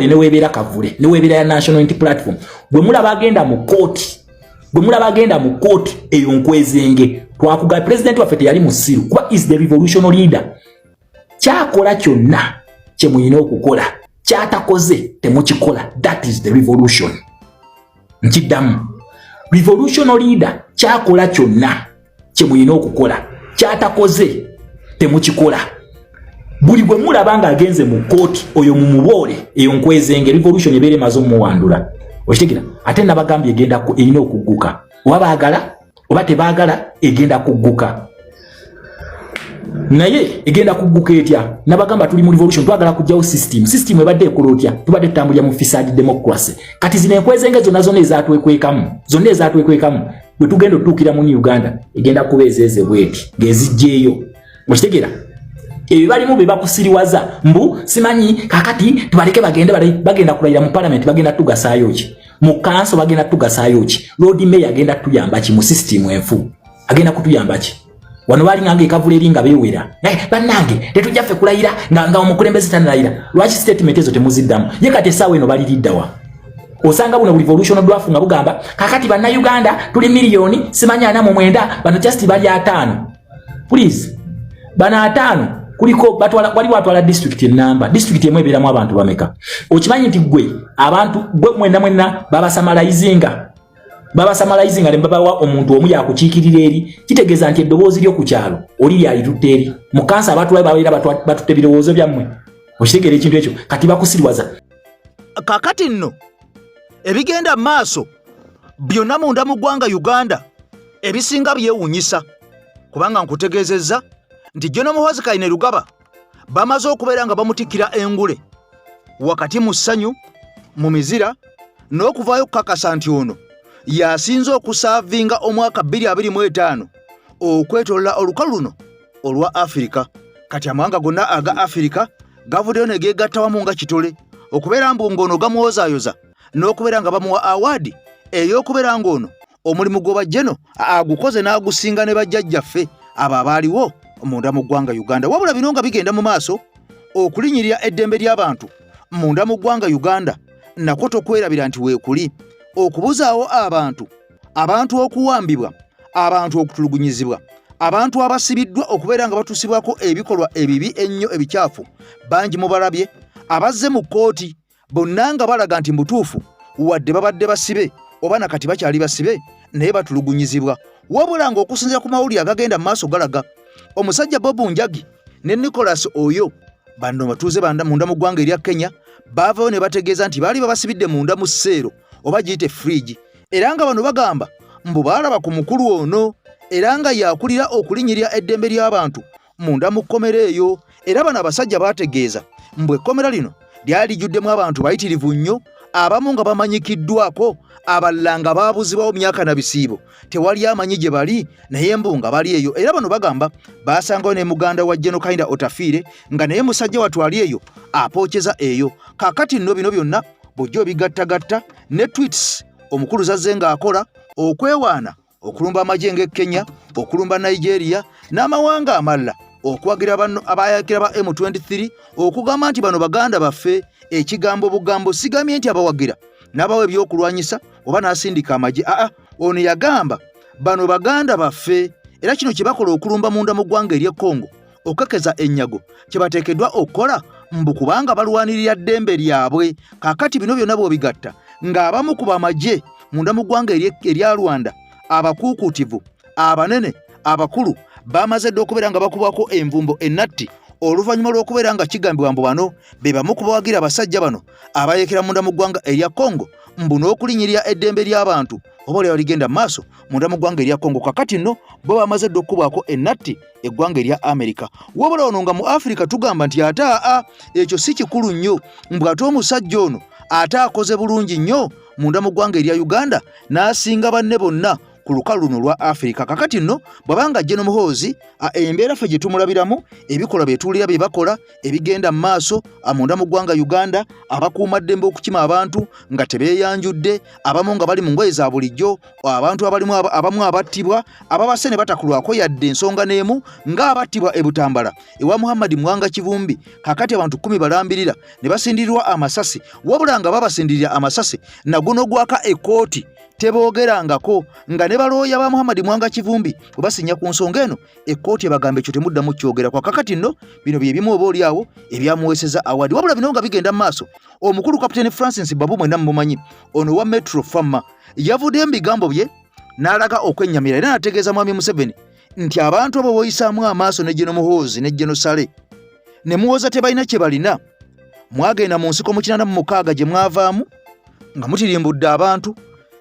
ne webeera kavule ne webeera ya national unity platform gwe mulaba agenda mu court bwe mulaba agenda mu court eyo nkwezenge twakuga president waffe teyali musiru kuba is the revolutionary leader kyakola kyonna kye muyina okukola kyatakoze temukikola that is the revolution nkiddamu revolutionary leader kyakola kyonna kye mulina okukola kyatakoze temukikola buli bwe mulaba nga agenze mu kooti oyo mumuboole eyo nkwezenge revolution ebeere maze omuwandula okitegera ate nabagambye egenda erina okugguka oba baagala oba tebaagala egenda kugguka naye egenda kugguka etya nabagamba tuli mu revolution twagala kujjawo system ebadde ekola otya tubadde tutambulira mu fisadi democracy kati zino enkwezenge zonna ezatwekwekamu bwe tugenda otuukira mu Uganda egenda kuba ezeeze bweti ng'ezijjeeyo okitegera ebyo balimu be bakusiriwaza mbu simanyi kakati tubaleke bagenda kulayira mu parliament bagenda tugasaayo ki mu kanso bagenda tugasaayo ki Lord Mayor agenda tuyamba ki mu system enfu agenda kutuyamba ki wano bali ngange kavula eringa bewera bannange tetujjaffe kulayira nga omukulembeze tanayira lwaki statement ezo temuziddamu ye kati essaawa eno bali liddawa osanga buno revolution draft nga bugamba kakati banna Uganda tuli miliyoni simanyi 49 bano just bali 5 please bana 5 kuliko wali batwala district enamba district emu ebeeramu abantu bameka okimanyi nti gwe abantu gwe mwenna babasamalayizinga ne babawa omuntu omu yakukiikirira eri kitegeeza nti eddoboozi ly'oku kyalo oli lyalitutte eri mu kansa abantu babeera batutte ebirowoozo byammwe okitegeera ekintu ekyo kati bakusiriwaza kakati nno ebigenda maaso byonna munda mu ggwanga Uganda ebisinga byewuunyisa kubanga nkutegeezezza nti John Muhoozi Kainerugaba bamaze okubeera nga bamutikkira engule wakati mu ssanyu mu mizira n'okuvaayo okukakasa nti ono yasinze okusaavinga omwaka 2025 okwetolola olukalu luno olwa Afrika kati amawanga gonna aga Afrika gavuddeyo ne geegatta wamu nga kitole okubeera mbu ng'ono gamuwozaayoza n'okubeera nga bamuwa awaadi ey'okubeera ng'ono omulimu gw'obajjeno agukoze n'agusinga ne bajjajjaffe abo abaaliwo munda mu ggwanga Uganda wabula bino nga bigenda mu maaso okulinyirira eddembe ly'abantu munda mu ggwanga Uganda nakwo tokwerabira nti weekuli okubuzaawo abantu okuwambibwa abantu okutulugunyizibwa abantu abasibiddwa okubeera nga batusibwako ebikolwa ebibi ennyo ebikyafu bangi mubalabye abazze mu kkooti bonna nga balaga nti mbutuufu wadde babadde basibe oba nakati bakyali basibe naye batulugunyizibwa wabula ng'okusinziira ku mawulire agagenda mu maaso galaga omusajja Bob Njagi ne Nicholas oyo bano batuuze banda munda mu ggwanga erya Kenya baavayo ne bategeeza nti baali babasibidde munda mu sseero oba giyite fridge era nga bano bagamba mbu baalaba ku mukulu ono era nga yakulira okulinyirira eddembe ly'abantu munda mu kkomera eyo era bano abasajja baategeeza mbu ekkomera lino lyali lijjuddemu abantu bayitirivu nnyo abamu nga bamanyikiddwako abalala nga baabuzibwawo myaka na bisiibo tewali amanyi gye bali naye mbu nga bali eyo era bano bagamba baasangayo ne muganda wa General Kainda Otafiire nga naye musajja watwali eyo apookeza eyo kakati nno bino byonna bujja obigattagatta ne tweets omukulu zazze ng'akola okwewaana okulumba amagye ng'e Kenya okulumba Nigeria n'amawanga amalala okuwagira bano abayakira ba M23 okugamba nti bano baganda baffe ekigambo bugambo sigamye nti abawagira n'abawe ebyokulwanyisa oba n'asindika amagye ono yagamba bano baganda baffe era kino kye bakola okulumba munda mu ggwanga ery'e Congo okukekeza ennyago kye bateekeddwa okukola mbu kubanga balwanirira ddembe lyabwe kakati bino byonna bw'obigatta ng'abamu ku bamagye munda mu ggwanga erya Rwanda abakuukutivu abanene abakulu bamaze dde okubeera nga bakubwako envumbo ennatti oluvannyuma lw'okubeera nga kigambibwa mbu bano be bamu ku bawagira abasajja bano abayekera munda mu ggwanga erya Congo mbu n'okulinyirira eddembe ly'abantu oba olya ligenda mu maaso munda mu ggwanga erya Congo kakati nno bo bamaze dde okukubwako ennatti eggwanga erya Amerika wabula ono nga mu Afrika tugamba nti ate ekyo si kikulu nnyo mbu ate omusajja ono ate akoze bulungi nnyo munda mu ggwanga erya Uganda n'asinga banne bonna ku lukalu luno lwa Afrika kakati nno bwabanga John Muhoozi embeera ffe gye tumulabiramu ebikolwa byetuwulira bye bakola ebigenda mu maaso munda mu ggwanga Uganda abakuuma ddembe okukima abantu nga tebeeyanjudde abamu nga bali mu ngoye za bulijjo abantu abamu abattibwa ababase ne batakulwako yadde ensonga n'emu ng'abattibwa e Butambala ewa Muhammad Mwanga Kivumbi kakati abantu 10 balambirira ne basindirirwa amasasi wabula nga babasindirira amasasi naguno gwaka ekkooti teboogerangako nga ne balooya ba Muhammad Mwanga Kivumbi bwe basinya ku nsonga eno ekkooti ebagambe ekyo temuddamu kyogera kwa kakati nno bino bye bimu oba oli awo ebyamuweeseza awadi wabula bino nga bigenda mu maaso omukulu Kapitaani Francis Babu mwenna mumumanyi ono wa Metro Pharma yavuddeyo mu bigambo bye n'alaga okwennyamira era n'ategeeza Mwami Museveni nti abantu abo boyisaamu amaaso ne Geno Muhoozi ne Geno Sale ne muwoza tebalina kye balina mwagenda mu nsiko mu 86 gye mwavaamu nga mutirimbudde abantu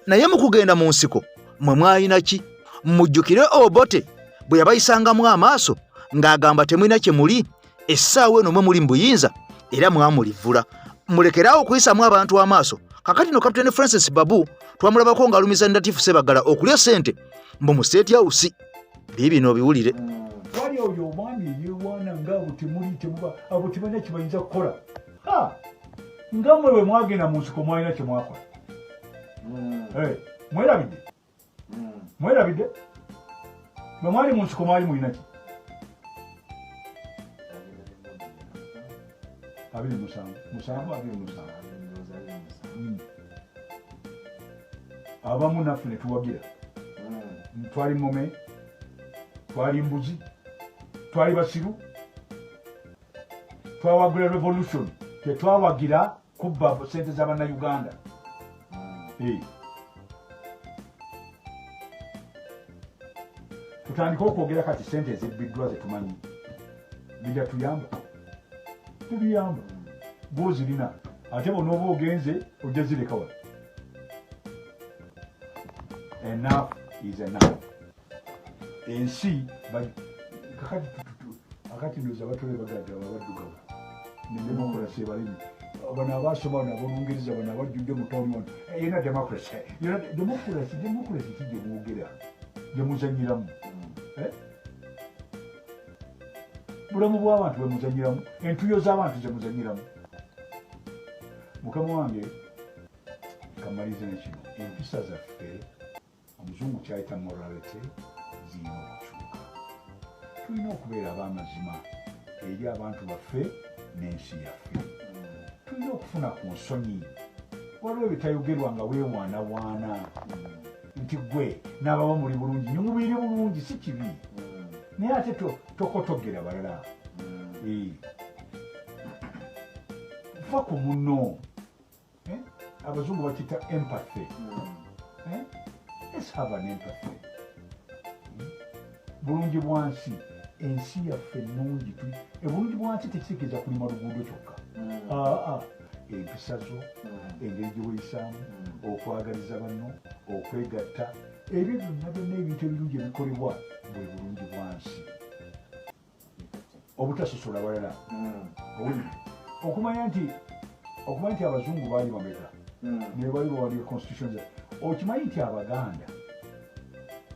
naye mu kugenda mu nsiko mwe mwalina ki mujjukire Obote bwe yabayisangamu amaaso ng'agamba temulina kye muli essaawa eno mwe muli mu buyinza era mwamulivula mulekeraawo okuyisaamu abantu amaaso kakati no Kapitaani Francis Babu twamulabako ng'alumiza Ndatifu Sebagala okulya ssente mbu mu State House bibino biwulire wali oyo omwami yeewaana ng'abo temuli temuba abo tebalina kye bayinza kukola nga mmwe bwe mwagenda mu nsiko mwalina kye mwakola mwerabidde mwerabidde bwe mwali mu nsiko mwali mulina ki 27 abamu naffe ne tuwagira twali Mome twali Mbuzi twali Basiru twawagira revolution tetwawagira kubba sente z'Abannayuganda tutandika okwogera kati sente ezibbiddwa zetumanyi bijja tuyamba tubiyamba bwozirina ate bonooba ogenze ojja zireka wala enough is enough ensi kakati ndoza batole bagada abaddugavu nedemokrasi ebalimi bano abasoma nabonungereza bano abajjudde mu tawuni wano yena democracy kijje mwogera gyemuzanyiramu bulamu bw'abantu bwemuzanyiramu entuyo z'abantu zemuzanyiramu mukama wange kamalize nekino empisa zaffe omuzungu kyayita morality zirina okukyuka tulina okubeera ab'amazima eri abantu baffe n'ensi yaffe tulina okufuna ku nsonyi waliwo ebitayogerwa nga weewaanawaana nti gwe n'ababa muli bulungi nyumubiri bulungi si kibi naye ate tokotogera balala fa ku muno abazungu bakita empathy let's have an empathy bulungi bwansi ensi yaffe ennungi ebulungi bwansi tekitegeeza kulima luguudo kyokka empisa zo engeri gyeweyisaamu okwagaliza banno okwegatta ebyo byonna ebintu ebirungi ebikolebwa bwe bulungi bwansi obutasosola balala okumanya nti abazungu baali bameka ne bali bawaliyo constitution okimanyi nti Abaganda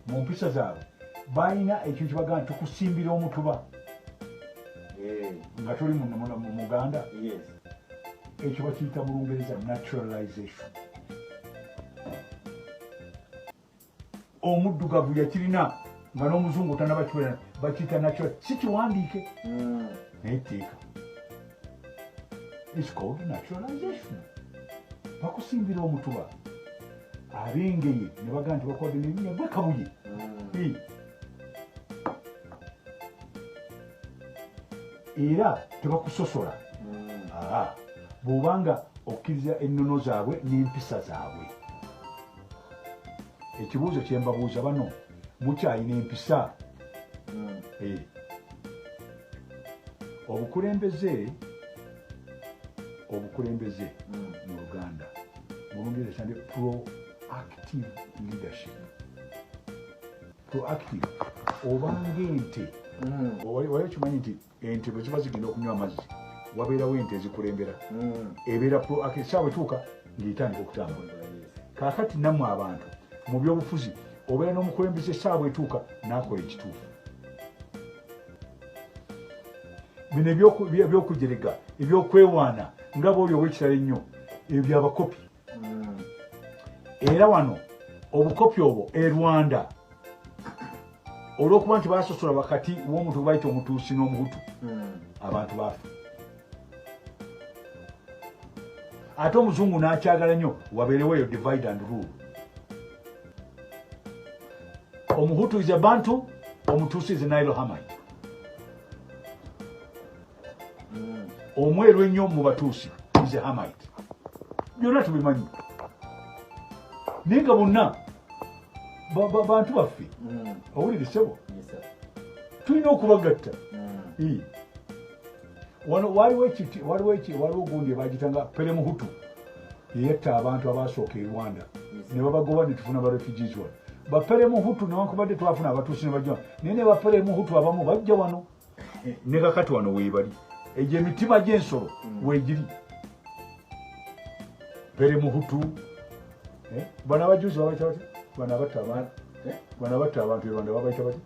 mu mpisa zaabwe balina ekyo kibagamba tukusimbira omutuba nga tuli mu Muganda ekyo bakiyita mu Lungereza naturalization omuddugavu yakirina nga n'omuzungu tanabakibera bakiyita natural si kiwandiike naye teeka it's called naturalization bakusimbira omutuba abengeye ne bagamba nti bakwade n'erinnya gwe Kabuye era tebakusosola bw'obanga okkiriza ennono zaabwe n'empisa zaabwe ekibuuzo kye mbabuuza bano mukyayina empisa obukulembeze mu Luganda mu Lungereza kyande proactive leadership proactive obanga ente wali kimanyi nti ente bwe ziba zigenda okunywa amazzi wabeerawo ente ezikulembera ebeera proactive saawa etuuka ng'etandika okutambula kaakati nammwe abantu mu byobufuzi obeera n'omukulembeze saawa etuuka n'akola ekituufu bino ebyokujerega ebyokwewaana nga bwoli ow'ekitalo ennyo ebyo byabakopi era wano obukopi obwo Rwanda olw'okuba nti basosola wakati w'omuntu bayita omutuusi n'omuhutu abantu baafa ate omuzungu n'akyagala nnyo wabeerewo eyo divide and rule Omuhutu is a Bantu, Omutusi is a Nilo Hamite. Omweru ennyo mu Batuusi is a Hamite. Byonna tubimanyi. Naye nga bonna bantu baffe. Owulire ssebo? Tulina okubagatta. Waliwo gundi bagitanga Pere Muhutu yetta abantu abasooka e Rwanda ne babagoba ne tufuna ba refugees wano. Bapere Muhutu newankubadde twafuna abatuusi ne bajja naye ne bapere Muhutu abamu bajja wano ne kakati wano weebali egyo emitima gy'ensolo weegiri. Pere Muhutu bano abajuzi babayita bati bano abatta abantu e Rwanda babayita bati.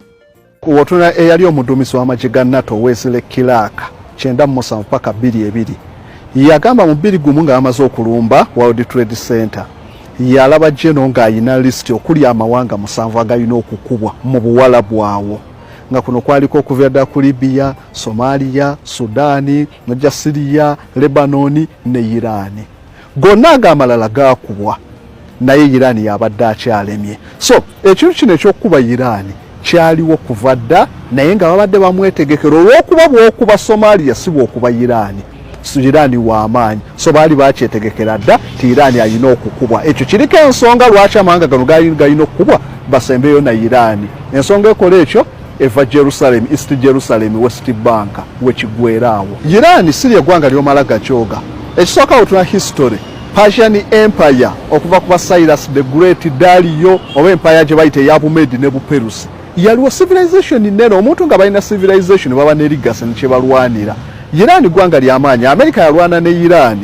Wotuna eyali omuduumizi w'amagye ga NATO Wesley Clark 97 paka 22 yagamba mu 21 nga amaze okulumba World Trade Center yalaba jeno ng'ayina list okuli amawanga 7 agayina okukubwa mu buwala bwawo nga kuno kwaliko okuva ku Libya, Somalia, Sudani, Najja Syria, Lebanon ne Iran. Gonna amalala gaakubwa naye Iran yabadde akyalemye. So ekintu kino ekyokuba Iran kyaliwo kuva dda naye nga babadde bamwetegekera olw'okuba bw'okuba Somalia si bw'okuba Iran. Iran w'amaanyi so baali bakyetegekera dda ti Iran alina okukubwa. Ekyo kiriko ensonga lwaki amawanga gano galina okukubwa basembeyo na Iran. Ensonga ekola ekyo eva Jerusalem, East Jerusalem, West Bank wekigweraawo. Iran si ly'eggwanga ly'omala gakyoga. Ekisooka otuna history Persian Empire okuva ku Cyrus the Great, Dario oba empire gye bayita eya Bumedi ne Buperusi yaliwo civilization nene omuntu nga balina civilization baba ne legacy ne kyebalwanira. Iran gwanga ly'amaanyi. America yalwana ne Iran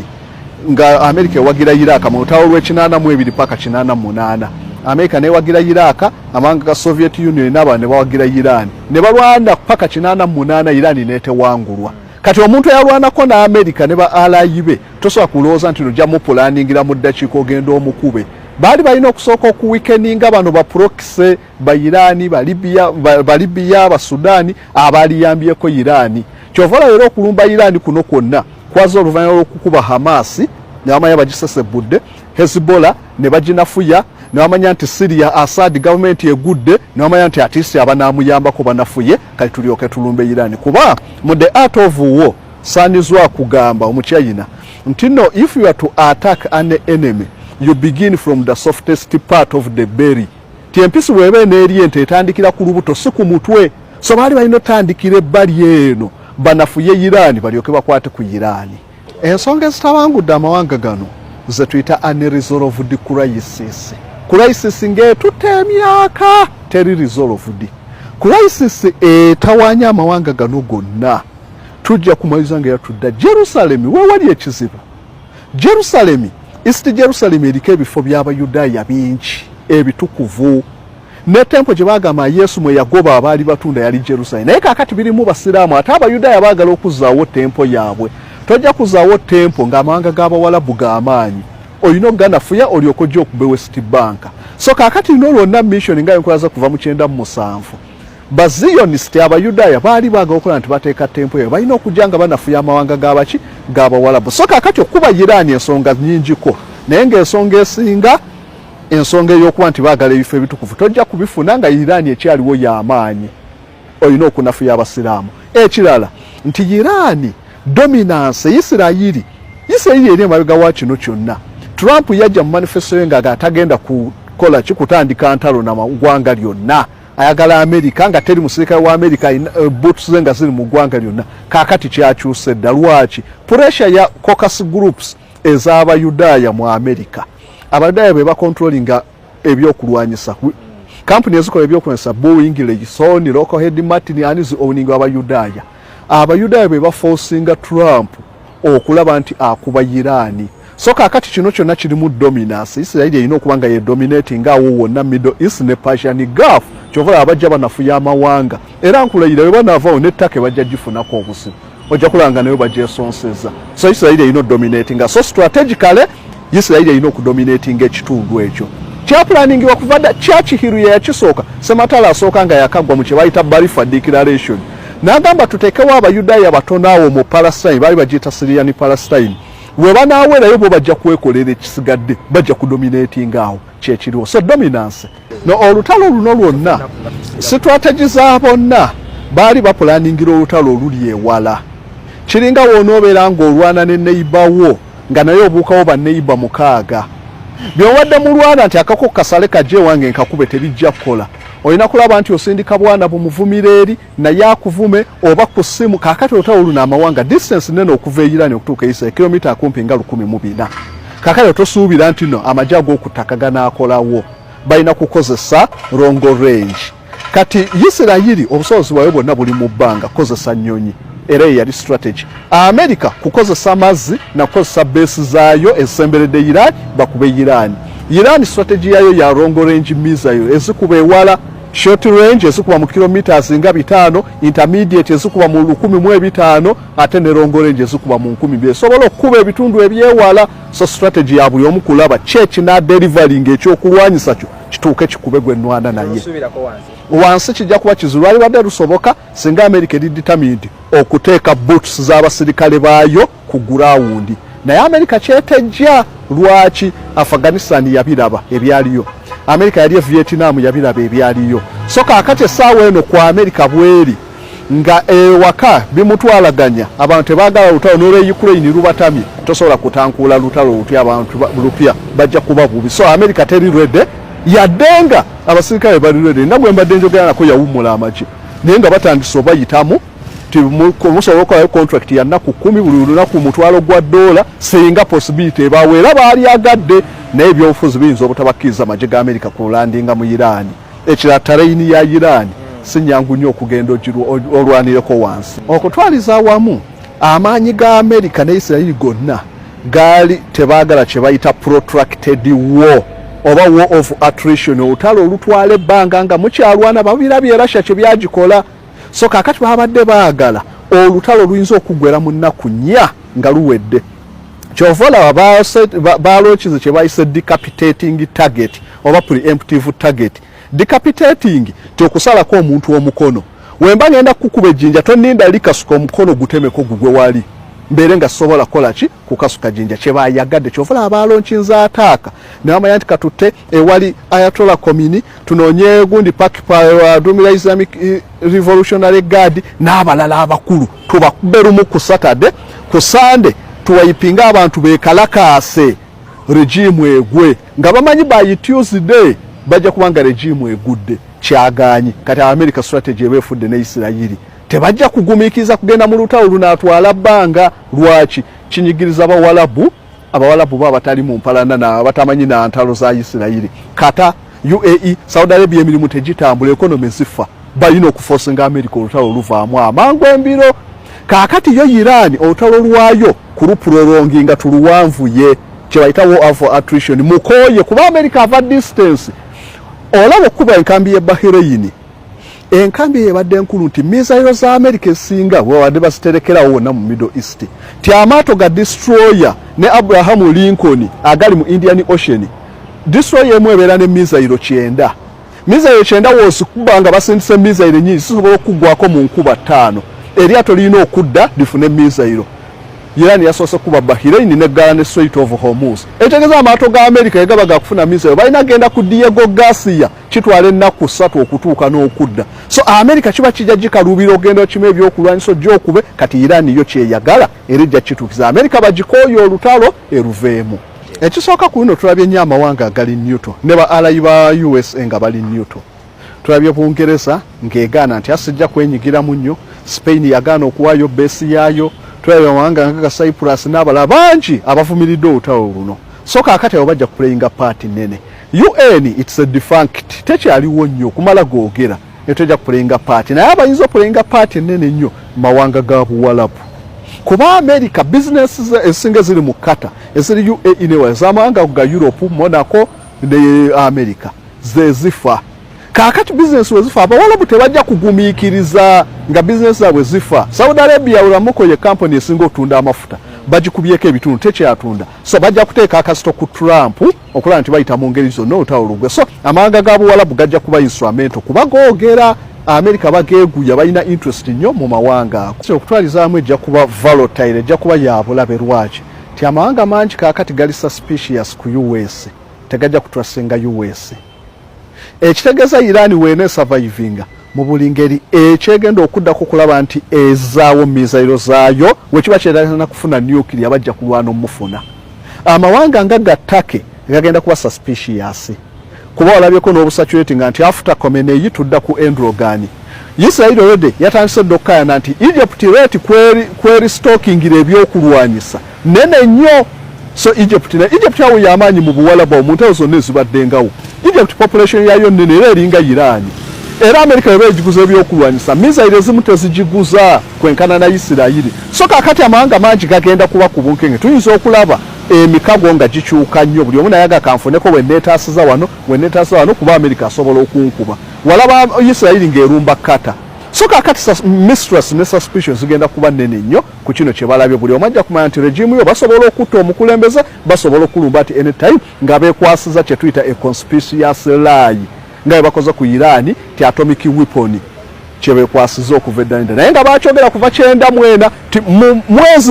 nga America ewagira Iraq mu lutalo lw'ekinaana paka 88. America newagira Iraq amanga ga Soviet Union n'aba ne bawagira Iran ne balwana paka 88 Iran netewangulwa. Kati omuntu yalwanako na America ne ba allies be tosobola kulowooza nti nojja mu planingira mu ddakiika ogenda omukube. Baali balina okusooka okuwikeninga bano ba proxy ba Iran, ba Libya, ba Sudani abaliyambyeko Iran. Kyovala leero okulumba Iran kuno kwonna kwaza oluvannyuma lw'okukuba Hamas ne bamanya bagisesebudde, Hezbollah ne baginafuya ne bamanya nti Syria Assad government egudde ne bamanya nti atisi abanaamuyambako banafuye kati tulyoke tulumbe Iran. Kuba mu the art of war sanizwa kugamba omukyayina nti no, if you are to attack an enemy you begin from the softest part of the belly. Tiempisi bwebe neeri ente etandikira ku lubuto si ku mutwe. So baali balina otandikira ebbali eno banafuye Iran balyoke bakwate ku Iran. Ensonga ezitabangudde amawanga gano ze tuyita unresolved crisis. Crisis ng'etutte emyaka teri resolved. Crisis etawanya amawanga gano gonna tujja kumaliza nga yatudda Jerusalem wewali ekizibu. Jerusalem, East Jerusalem eriko ebifo by'Abayudaaya bingi ebitukuvu. Ne tempo gye bagamba Yesu mwe yagoba abaali batunda yali Jerusalem. Naye kakati birimu basiraamu ate Abayudaaya baagala okuzzaawo tempo yaabwe. Tojja kuzzaawo tempo ng'amawanga g'Abawalabu g'amaanyi. Olina okuganafuya olyoke ojja okube West Bank. So kakati lino lwonna mission nga enkola kuva mu 97. Bazionist Abayudaaya baali baagala okukola nti bateeka tempo yaabwe balina okujja nga banafuya amawanga g'abaki g'Abawalabu. So kakati okuba Iran ensonga nnyingiko naye ng'ensonga esinga ensonga ey'okuba nti baagala ebifo ebitukuvu tojja kubifuna nga Iran ekyaliwo y'amaanyi. Olina okunafuya abasiraamu. Ekirala nti Iran dominance Isirayiri eri emabega wa kino kyonna. Trump yajja mu manifesto ye nga atagenda kukola kikutandika ntalo na mawanga lyonna. Ayagala Amerika nga teri musirikale wa Amerika boots ze nga ziri mu ggwanga lyonna. Kaakati kyakyuse dda lwaki pressure ya caucus groups ez'Abayudaaya mu Amerika. Abayudaaya be bakontrolinga ebyokulwanyisa. Kampuni ezikola ebyokulwanyisa Boeing, Raytheon, Lockheed Martin anizi owning Abayudaaya. Abayudaaya be baforcinga Trump okulaba nti akuba Iran. So kakati kino kyonna kirimu dominance. Isirayiri erina okuba nga ye dominating awo wonna Middle East ne Persian Gulf. Kyovala abajja banafuya amawanga. Era nkulayira we banavaawo n'ettaka bajja gifunako obusibu. Ojja kulanga nayo bagyesonseza. So Isirayiri erina dominating. So strategically Isirayiri erina okudominating ekitundu ekyo. Kyaplaningibwa kuva dda Churchill yakisooka. Sematala asooka nga yakagwa mu kye bayita Balfour Declaration. N'agamba tuteekewo Abayudaaya batono awo mu Palestine baali bagiyita Syrian Palestine. We banaawerayo bo bajja kwekolera ekisigadde bajja kudominating awo kyekiriwo. So dominance no olutalo luno lwonna strategy za bonna baali bapulaningira olutalo oluli ewala kiringa wonoobeera ng'olwana ne neighbor wo nga naye obuukawo banneighbor 6 byowadde mulwana nti akako kasale kajje wange nkakube terijja kukola olina kulaba nti osindika bwana bumuvumira eri naye akuvume oba ku ssimu kaakati olutalo luno amawanga distance nene okuva e Iran okutuuka Israel kilomita akumpi nga 1,400 kaakati tosuubira nti no amagye ag'okutaka ganaakolawo balina kukozesa longo range kati Isirayiri obusobozi bwayo bwonna buli mu bbanga kukozesa nnyonyi era yali strategy America kukozesa mazzi na kukozesa base zaayo esemberedde Iran bakube Iran strategy yayo ya longo range missile ezikuba ewala short range ezikuba mu kilometers nga 5 intermediate ezikuba mu 1,500 ate ne longo range ezikuba mu 1,200 sobola okuba ebitundu ebyewala so strategy ya buli omu kulaba church na delivering ekyokulwanyisa kyo kituuke kikube gwe nwana naye wansi kijja kuba kizulwali badde lusoboka singa America eri determined okuteeka boots z'abasirikale baayo ku ground naye America kyetejja lwaki Afghanistan yabiraba ebyaliyo America yali Vietnam yabiraba ebyaliyo so kaakati essaawa eno ku America bweri nga ewaka bimutwalaganya abantu tebaagala lutalo n'olwe Ukraine lubatamye tosobola kutankuula lutalo lutya abantu lupya bajja kuba bubi so America teri ready yadenga abasirikale bali ready ndabwe mbadde njogera nako yawumula amagye naye nga batandise obayitamu musobola okukola contract ya nnaku 10 buli lunaku mutwalo gwa $, singa possibility ebaweera baali agadde naye ebyobufuzi biyinza obutabakkiriza amagye ga America kulandinga mu Iran ekira terrain ya Iran sinyangu nnyo okugenda olwanireko wansi okutwaliza awamu amaanyi ga America ne Israel gonna gaali tebaagala kye bayita protracted war oba war of attrition olutalo olutwala ebbanga nga mukyalwana babirabye Russia kye byagikola so kaakati babadde baagala olutalo luyinza okuggwera mu nnaku 4 nga luwedde kyovola balokize kye bayise decapitating target oba preemptive target decapitating kyokusalako omuntu omukono wemba ngenda kukuba ejjinja toninda likasuka omukono gutemeko gugwe wali mbere nga sobola kola ki kukasuka jinja kye bayagadde kyovola abalonchinza ataaka n'amanya nti katutte ewali Ayatollah Khomeini tunoonye gundi Dumila Islamic Revolutionary Guard n'abalala abakulu tubakuberumu ku Saturday ku Sunday tuwayipinga abantu bekalakaase regime egwe nga bamanyi by Tuesday bajja kubanga regime egudde kyaganye kati America strategy ebefudde ne Isirayiri tebajja kugumiikiza kugenda mu lutalo lunaatwala bbanga lwaki kinyigiriza abawalabu baba batali mu mpalana na batamanyi na ntalo za Isirayiri kata UAE Saudi Arabia emirimu tegitambula economy zifa balina okuforcinga America olutalo luvaamu amangu embiro kaakati yo Iran olutalo lwayo kuluprolonginga tuluwanvuye kye bayita war of attrition mukoye kuba America ava distance olaba okuba enkambi ye Bahrain enkambi ebadde nkulu nti misailo za America esinga wadde basiterekerawo wonna mu Middle East ti amaato ga destroyer ne Abraham Lincoln agali mu Indian Ocean destroyer emu ebeera ne misailo 9 misailo 9 wozikuba nga basindise misailo nyingi zisobola okuggwako mu nkuba 5 eryato lirina okudda lifune misailo Iran yasoose kuba Bahrain ne Ghana Strait of Hormuz etegeeza amaato ga America egaba ga kufuna misailo balina genda ku Diego Garcia kitwala ennaku 3 okutuuka n'okudda so America kiba kijja gikalubira ogenda okima ebyokulwanyisa gy'okube kati Iran yo kyeyagala erijja kituukiza America bagikooye olutalo eruveemu ekisooka ku bino tulabye nnyo amawanga agali neutral ne ba alayi ba USA nga bali neutral tulabye Bungereza ng'egaana nti asijja kwenyigiramu nnyo Spain yagaana okuwaayo besi yaayo tulabye amawanga nga Cyprus n'abalala bangi abavumiridde olutalo luno so kaakati abo bajja kuplayinga party nene UN it's a defunct tekyaliwo nnyo kumala googera etejja kuplayinga party naye abayinza okuplayinga party nene nnyo mawanga ga Buwalabu kuba America businesses esinga ziri mu Qatar eziri UAE ne wazamanga ga Europe Monaco ne America zezifa kaakati business wezifa Abawalabu tebajja kugumiikiriza nga business zaabwe zifa Saudi Arabia ulamuko ye company esinga otunda amafuta bagikubyeko ebitundu tekyatunda so bajja kuteeka akasito ku Trump okulaba nti bayita mu ngeri zonna olutalo lugwe so amawanga ga Buwalabu gajja kuba instrumento kuba googera America bageeguya balina interest nnyo mu mawanga so okutwalizaamu ejja kuba volatile ejja kuba yabulabe lwaki ti amawanga mangi kaakati gali suspicious ku US tegajja kutrasinga US ekitegeeza Iran weene survivinga mu buli ngeri ekyegenda okuddako kulaba nti ezaawo mizairo zaayo wekiba kyetagana kufuna nuclear bajja kulwana omufuna. Amawanga nga gattake gagenda kuba suspicious kuba olabyeko n'obusaturating nti after Khamenei tudda ku Erdogan. Israel already yatandise dokayana nti Egypt rate kweri stockingira ebyokulwanyisa nene nnyo. So Egypt yawo yamanyi mu buwala bwa omuntu zonna ezibaddengawo. Egypt population yayo nene era eringa Iran. Era America yabejiguza ebyokulwanyisa misaire ezimu tezigiguza kwenkana na Israel. So kakati amahanga mangi gagenda kuba ku bunkenge tuyinza okulaba emikago nga gikyuka nnyo buli omu nayaga kanfuneko wenneetaasiza wano kuba America asobola okunkuba walaba Israel ng'erumba kata. So kakati mistress ne suspicion zigenda kuba nnene nnyo ku kino kye balabye buli omu ajja kumanya nti regime yo basobola okutta omukulembeze basobola okulumba ati anytime nga beekwasiza kye tuyita a conspicuous lie nga bakoze ku Iran ti atomic weapon kyebekwasiza okuva eddanida naye nga bakyogera kuva 9 ti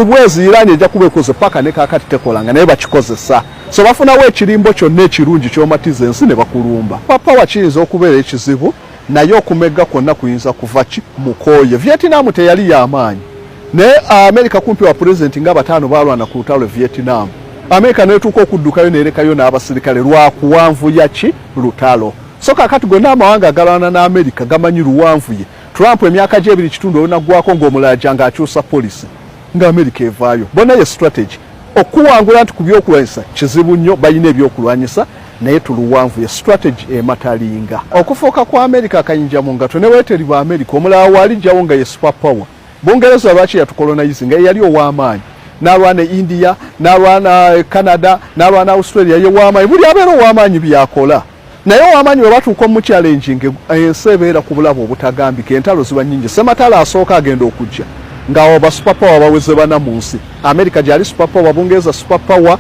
mwezi Iran ejja kuba ekoze paka ne kakati tekolanga naye bakikozesa. So bafunawo ekirimbo kyonna ekirungi kyomatiza ensi ne bakulumba. Pawa kiyinza okubeera ekizibu naye okumega kwonna kuyinza kuva ki mukoye. Vietnam teyali y'amaanyi naye America kumpi wa president nga 5 balwana ku lutalo Vietnam. America netuuka okuddukayo nerekayo n'abasirikale lwakuwanvuya ki lutalo. So kakati gonna amawanga agalwana na America gamanyi luwanvuye. Trump emyaka gye 2.5 onaggwako ng'omulala janga akyusa policy nga America evaayo. Bona ye strategy okuwangula nti ku byokulwanyisa kizibu nnyo balina ebyokulwanyisa naye tuluwanvuye strategy ematalinga. Okufuuka kwa America akayinja mu ngato ne weeteri ba America omulala waali jjawo nga ye super power. Bungereza lwaki yatukolonize nga yali ow'amaanyi. N'alwana India, n'alwana Canada, n'alwana Australia ye w'amaanyi. Buli abeera ow'amaanyi byakola. Naye ow'amaanyi we batuuka mu challenging ensi ebeera ku bulabu obutagambika entalo ziba nnyingi. Ssematalo asooka agenda okujja ng'awo ba super power baweze bana mu nsi. America gyali super power, Bungereza super power,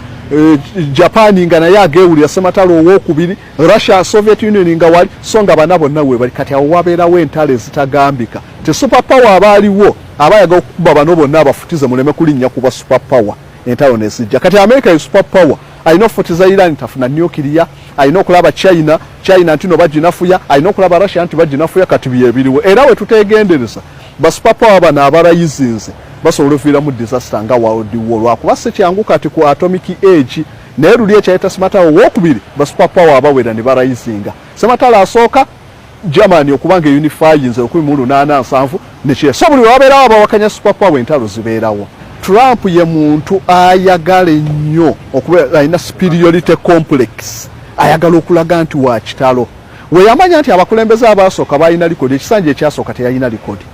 Japan nga naye ageewulira ssematalo owookubiri, Russia, Soviet Union nga wali so nga bana bonna we bali kati awo wabeerawo entalo ezitagambika. Ti super power abaaliwo abayaga okukuba bano bonna abafutize muleme kulinnya kuba super power entalo nezijja. Kati America ye super power alina okufutiza Iran tafuna nuclear, alina okulaba China ntino baginafuya, alina okulaba Russia nti baginafuya kati byebiriwo. Era we tutegendereza ba super power bano abarayizinze basobola okuviira mu disaster nga World War lwakuba se kyangu kati ku atomic age naye luli ekyayita Ssematalo owookubiri ba super power abawera ne barayizinga. Ssematalo asooka Germany okubanga unifyinze 1887 nekiye so buli wabeerawo abawakanya super power entalo zibeerawo. Trump ye muntu ayagala nnyo okubeera alina superiority complex ayagala okulaga nti wa kitalo we yamanya nti abakulembeze abasooka balina likodi ekisanja ekyasooka teyalina likodi.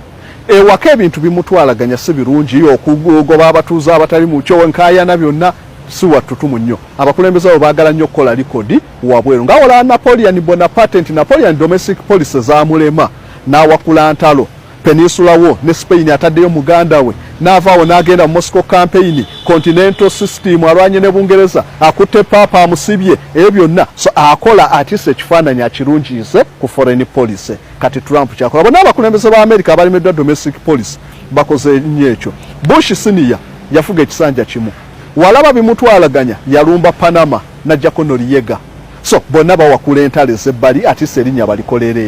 Ewaka ebintu bimutwalaganya si birungi okugoba abatuuze abatali mu kyo nkaayana byonna si wattutumu nnyo. Abakulembeze abo baagala nnyo okukola likodi wabweru ng'awola Napoleon Bonaparte. Napoleon domestic policy zaamulema n'awakula ntalo Peninsula War ne Spain ataddeyo muganda we n'avaawo n'agenda mu Moscow campaign continental system alwanye ne Bungereza akutte papa amusibye ebyo byonna so akola atise ekifaananyi akirungiise ku foreign policy. Kati Trump kyakola bonna abakulembeze ba America abalimeddwa domestic policy bakoze nnyo ekyo. Bush senior yafuga ekisanja kimu walaba bimutwalaganya yalumba Panama najjako Noriega. So bonna bawakula entalo ez'ebbali atise erinnya balikolere.